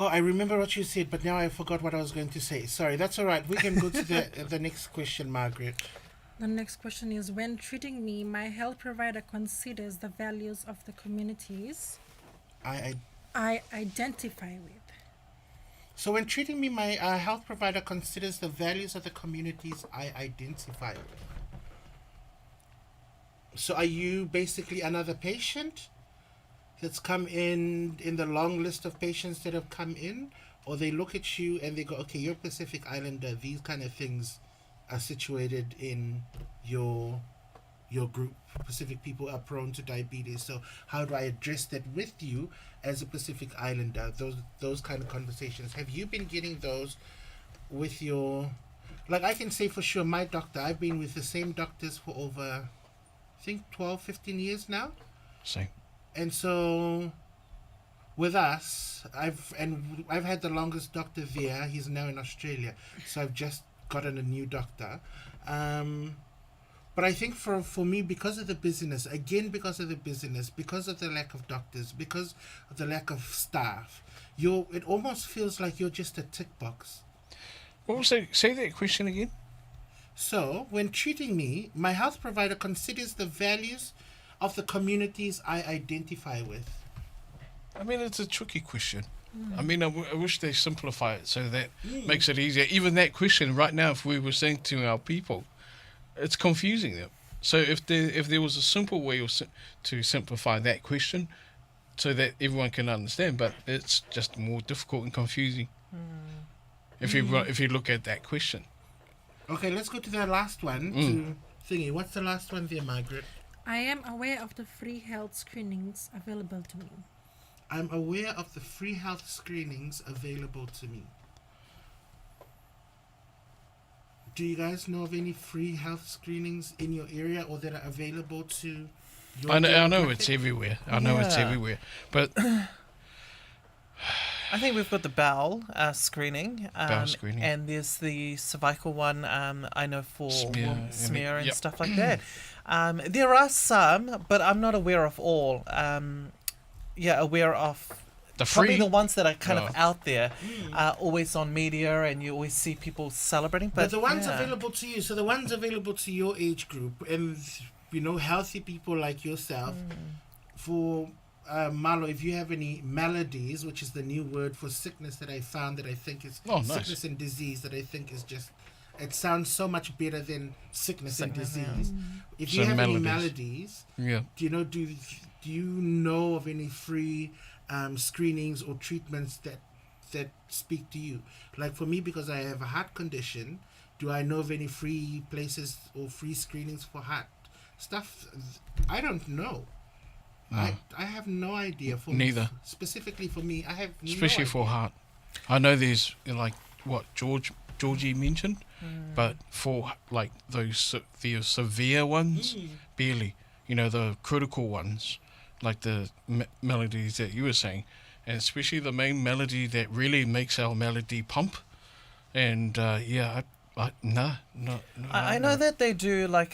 I remember what you said, but now I forgot what I was going to say. Sorry, that's all right. We can go to the next question, Margaret. The next question is, when treating me, my health provider considers the values of the communities I identify with. So when treating me, my health provider considers the values of the communities I identify with. So are you basically another patient that's come in the long list of patients that have come in? Or they look at you and they go, okay, you're Pacific Islander, these kind of things are situated in your group. Pacific people are prone to diabetes, so how do I address that with you as a Pacific Islander? Those kind of conversations, have you been getting those with your, like, I can say for sure, my doctor, I've been with the same doctors for over, I think 12-15 years now. Same. And so with us, I've had the longest doctor there. He's now in Australia, so I've just gotten a new doctor. But I think for me, because of the busyness, because of the lack of doctors, because of the lack of staff, it almost feels like you're just a tick box. Also, say that question again. So, when treating me, my health provider considers the values of the communities I identify with. I mean, it's a tricky question. I mean, I wish they simplify it so that makes it easier. Even that question right now, if we were saying to our people, it's confusing them. So if there was a simple way to simplify that question so that everyone can understand, but it's just more difficult and confusing if you look at that question. Okay, let's go to the last one. To thingy. What's the last one there, Margaret? I am aware of the free health screenings available to me. I'm aware of the free health screenings available to me. Do you guys know of any free health screenings in your area or that are available to your I know demographic? it's everywhere. I know it's Yeah. everywhere. But I think we've got the bowel screening. Bowel screening. And there's the cervical one, I know for Smear, smear and yep. stuff like that. There are some, but I'm not aware of all. Aware of the probably free. the ones that are kind of Yeah. out there, always on media, and you always see people celebrating. But But, the ones yeah. available to you, so the ones available to your age group and, healthy people like yourself, for Malo, if you have any maladies, which is the new word for sickness that I found that I think is Oh, nice. sickness and disease that I think is just, it sounds so much better than sickness and Sickness, yeah. disease. If So you have any maladies. maladies, Yeah. do you know of any free screenings or treatments that speak to you? Like for me, because I have a heart condition, do I know of any free places or free screenings for heart stuff? I don't know. No. I have no idea. For Neither. Specifically for me, I have Especially no for idea. heart. I know there's like what Georgie mentioned, but for like the severe ones, barely. The critical ones, like the melodies that you were saying, and especially the main melody that really makes our melody pump. And no. I know that they do like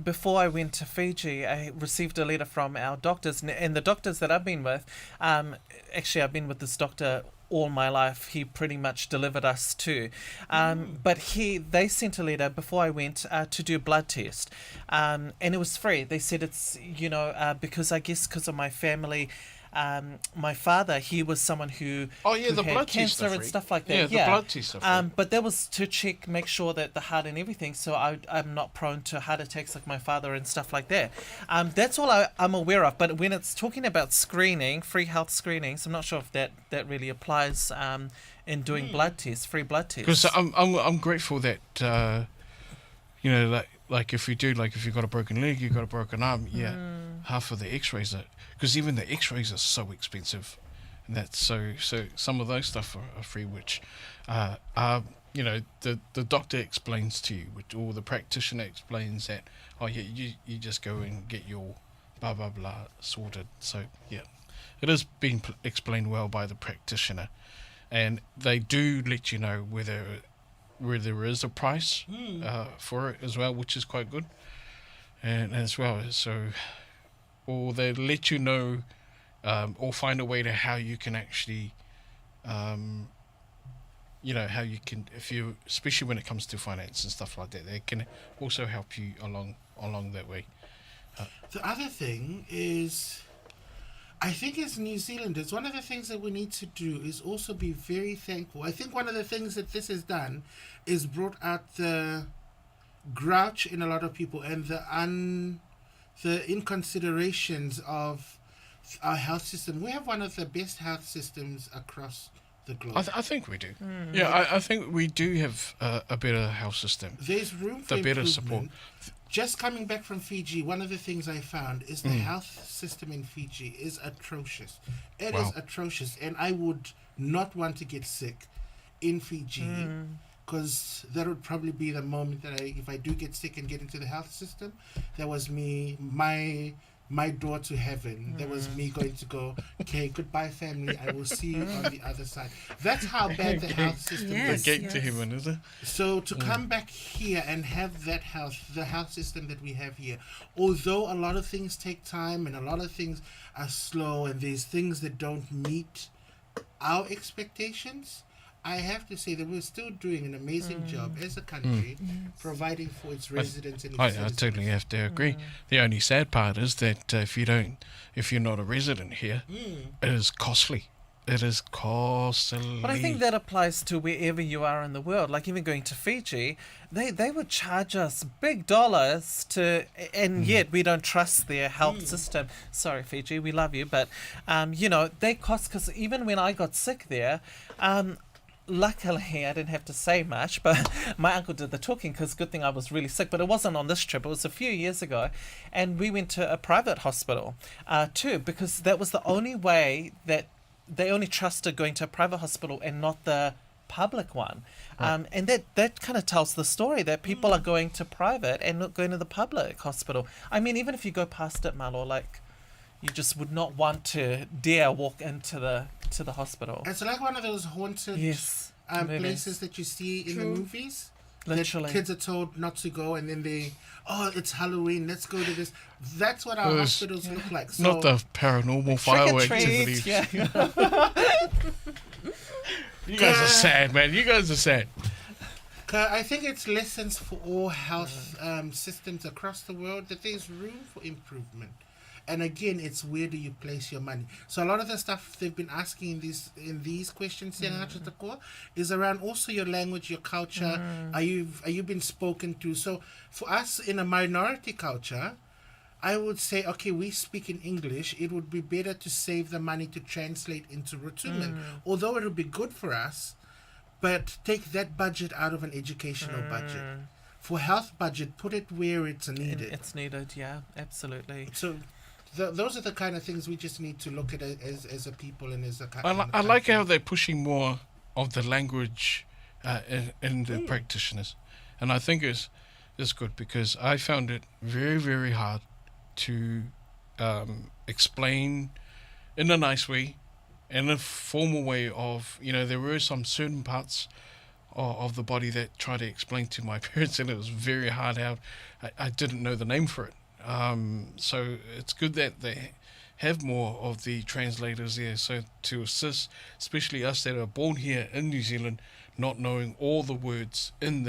before I went to Fiji, I received a letter from our doctors, and the doctors that I've been with, actually I've been with this doctor all my life. He pretty much delivered us too, but they sent a letter before I went to do a blood test, and it was free. They said it's because I guess because of my family. My father, he was someone who, Oh, yeah, who the had blood tests cancer are and free. stuff like that. Yeah, the blood tests are free. But that was to make sure that the heart and everything, so I'm not prone to heart attacks like my father and stuff like that. That's all I'm aware of. But when it's talking about screening, free health screenings, I'm not sure if that really applies in doing blood tests, free blood tests. Because I'm grateful that like if you've got a broken leg, you've got a broken arm, half of the X-rays are, because even the X-rays are so expensive, and that's so some of those stuff are free, which are the doctor explains to you, or the practitioner explains that you just go and get your blah blah blah sorted. So it is being explained well by the practitioner, and they do let you know whether there is a price for it as well, which is quite good, and as well, so, or they let you know, or find a way to how you can actually, how you can, especially when it comes to finance and stuff like that, they can also help you along that way. The other thing is, I think as New Zealanders, one of the things that we need to do is also be very thankful. I think one of the things that this has done is brought out the grouch in a lot of people and the inconsiderations of our health system. We have one of the best health systems across the globe. I think we do. Yeah, I think we do have a better health system. There's room for The better improvement. support. Just coming back from Fiji, one of the things I found is the health system in Fiji is atrocious. It is atrocious, and I would not want to get sick in Fiji, because that would probably be the moment that if I do get sick and get into the health system, that was my door to heaven. That was me going to go, okay, goodbye family, I will see you on the other side. That's how bad the health system is. The gate to heaven, is it? So to come back here and have the health system that we have here, although a lot of things take time and a lot of things are slow and there's things that don't meet our expectations, I have to say that we're still doing an amazing job as a country, providing for its residents and its I citizens. totally have to agree. The only sad part is that if you're not a resident here, it is costly. It is costly. But I think that applies to wherever you are in the world. Like even going to Fiji, they would charge us big dollars and yet we don't trust their health system. Sorry, Fiji, we love you, but they cost, because even when I got sick there, luckily, I didn't have to say much, but my uncle did the talking because good thing I was really sick. But it wasn't on this trip. It was a few years ago. And we went to a private hospital too, because that was the only way that they only trusted going to a private hospital and not the public one. And that kind of tells the story that people are going to private and not going to the public hospital. I mean, even if you go past it, Malo, like, you just would not want to dare walk into the hospital. It's like one of those haunted places that you see in the movies. Literally. That kids are told not to go, and then it's Halloween, let's go to this. That's what our hospitals look like. So, not the paranormal fireworks activities. Yeah. You guys are sad, man. You guys are sad. I think it's lessons for all health systems across the world that there's room for improvement. And again, it's where do you place your money? So a lot of the stuff they've been asking in these questions is around also your language, your culture. Are you been spoken to? So for us in a minority culture, I would say, okay, we speak in English. It would be better to save the money to translate into Rotuman, although it would be good for us. But take that budget out of an educational budget. For health budget, put it where it's needed. It's needed, yeah, absolutely. So those are the kind of things we just need to look at as a people and as a I like how they're pushing more of the language in the practitioners. And I think it's good because I found it very, very hard to explain in a nice way, in a formal way of, there were some certain parts of the body that tried to explain to my parents, and it was very hard how I didn't know the name for it. So it's good that they have more of the translators there, so to assist, especially us that are born here in New Zealand, not knowing all the words in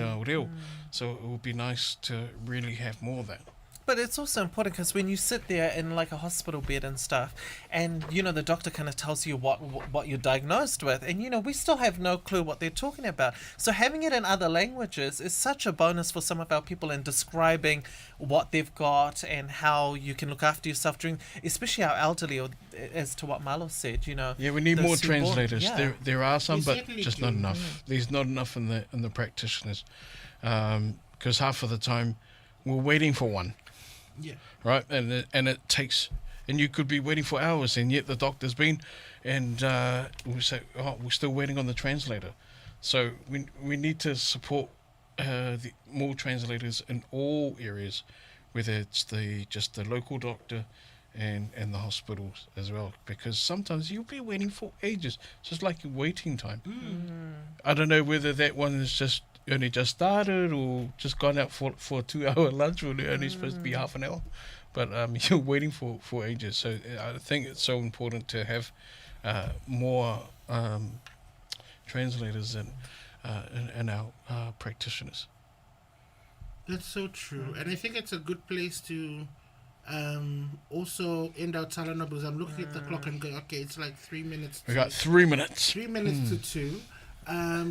our reo. So it would be nice to really have more of that. But it's also important because when you sit there in like a hospital bed and stuff, and the doctor kind of tells you what you're diagnosed with, and we still have no clue what they're talking about. So having it in other languages is such a bonus for some of our people in describing what they've got and how you can look after yourself during, especially our elderly, or as to what Malo said. Yeah, we need more translators. Yeah. There are some, We but certainly just do. not enough. There's not enough in the practitioners, because half of the time we're waiting for one. Yeah. Right, and it takes, and you could be waiting for hours, and yet the doctor's been, and we say, we're still waiting on the translator. So we need to support the more translators in all areas, whether it's just the local doctor and the hospitals as well, because sometimes you'll be waiting for ages, just like your waiting time. I don't know whether that one is just only just started or just gone out for a 2-hour lunch, or they're only supposed to be half an hour, but you're waiting for ages. So I think it's so important to have more translators and our practitioners. That's so true. And I think it's a good place to also end our talana, because I'm looking at the clock and going, okay, it's like 3 minutes. We got 3 minutes. 3 minutes to 2. I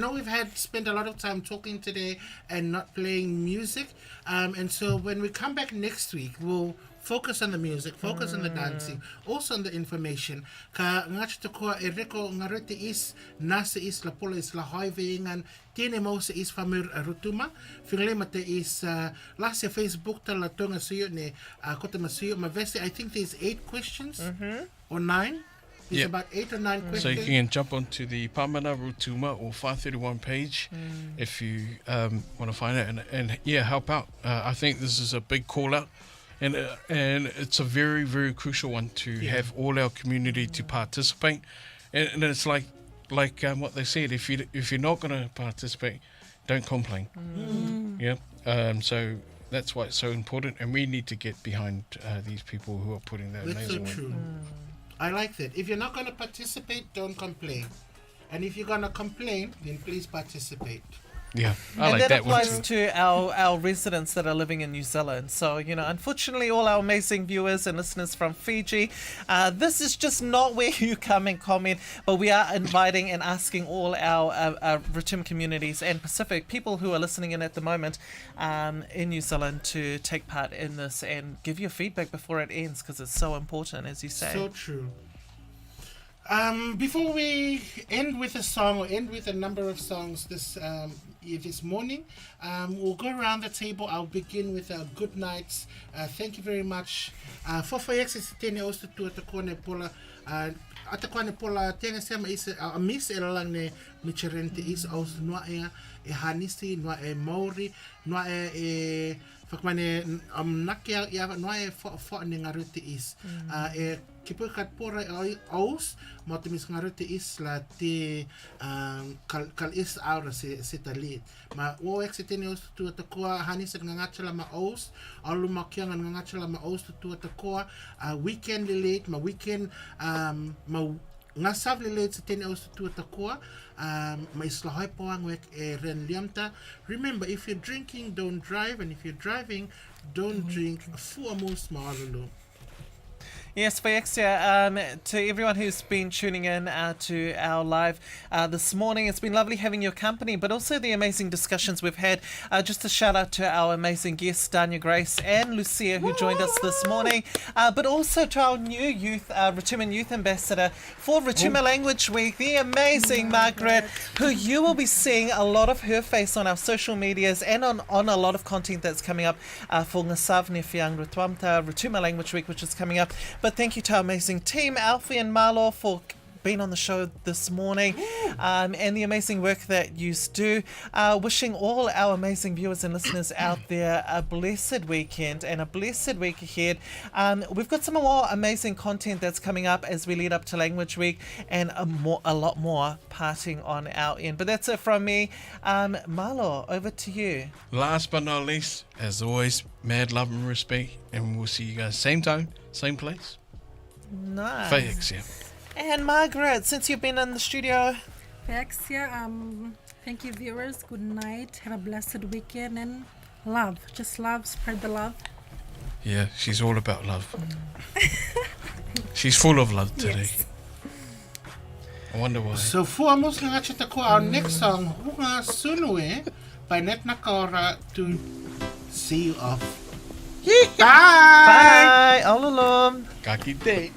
know we've spent a lot of time talking today and not playing music, and so when we come back next week, we'll focus on the music, focus on the dancing, also on the information. Ka ngati ko ereko ngarete is nasa is la pola is la haivingan tiene mo se is famir Rotuma fingle mate is last Facebook ta la tonga suyo ne kota masuyo mavesi. I think there's 8 questions or 9. There's about 8 or 9 questions. So you can jump onto the PMN Rotuma or 531 page if you want to find it and help out. I think this is a big call out, and it's a very, very crucial one to have all our community to participate. And it's like what they said, if you're not going to participate, don't complain. So that's why it's so important, and we need to get behind these people who are putting that That's so amazing true. I like that. If you're not going to participate, don't complain. And if you're going to complain, then please participate. Yeah, I and like that one applies too. to our residents that are living in New Zealand. So, unfortunately, all our amazing viewers and listeners from Fiji, this is just not where you come and comment, but we are inviting and asking all our Rotuma communities and Pacific people who are listening in at the moment in New Zealand to take part in this and give your feedback before it ends, because it's so important, as you say. So true. Before we end with a song or end with a number of songs this morning, we'll go around the table. I'll begin with good nights. Thank you very much. Fofoyex is tene ostu tu atakone pola atakone pola tene sema is a miss elalang ne micherente is aus noa e hanisi noa e maori noa e fakmane nakia ya noa e fo ne ngaruti is e kipu kat pora aus motimis ngaruti is la te kal is aura se talit ma o exitene os tu atakoa hanis ngachala ma aus alu makia ngachala ma aus tu atakoa weekend late ma weekend ma ngasav late tene os tu atakoa ma islahai poang wek e ren liamta. Remember, if you're drinking, don't drive, and if you're driving, don't drink fuamos maalulu. Yes, Fayexia, to everyone who's been tuning in to our live this morning, it's been lovely having your company, but also the amazing discussions we've had. Just a shout out to our amazing guests, Dania Grace and Lucia, who joined us this morning, but also to our new youth, Rotuman Youth Ambassador for Rotuma Language Week, the amazing Margaret, who you will be seeing a lot of her face on our social medias and on a lot of content that's coming up for Ngasavne Fiang Rotwamta Rotuma Language Week, which is coming up. But thank you to our amazing team, Alfie and Marlo, for being on the show this morning and the amazing work that you do. Wishing all our amazing viewers and listeners out there a blessed weekend and a blessed week ahead. We've got some more amazing content that's coming up as we lead up to Language Week and a lot more parting on our end. But that's it from me. Marlo, over to you. Last but not least, as always, mad love and respect, and we'll see you guys same time, same place. Nice. Fayexia. And Margaret, since you've been in the studio. Fayexia, thank you viewers. Good night. Have a blessed weekend and love. Just love. Spread the love. Yeah, she's all about love. She's full of love today. Yes. I wonder why. So fuamos ngachita ko our next song Hunga Sunue by Net Nakora to see you off. Bye. Bye. All alone. Kaki day.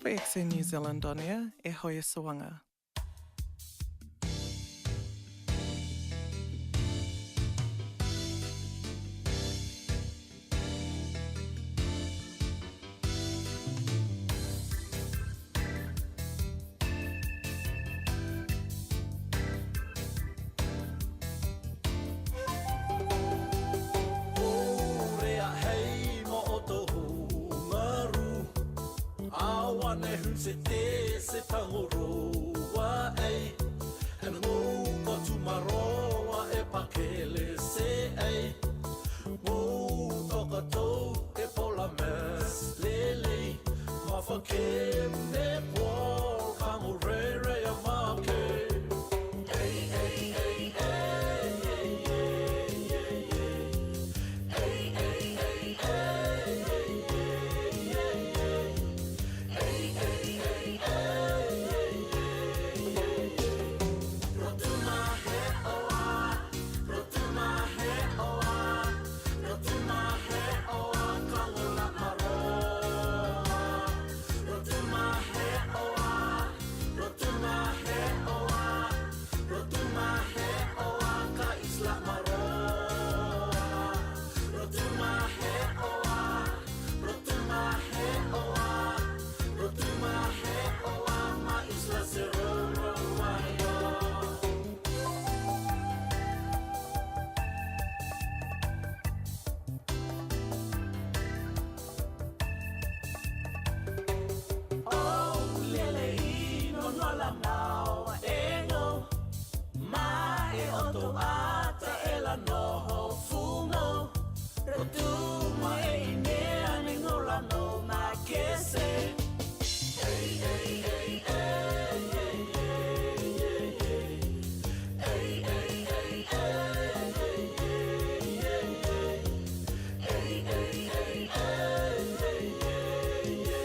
Fayexia New Zealand on air, e hoia sawanga. Se te se pangoro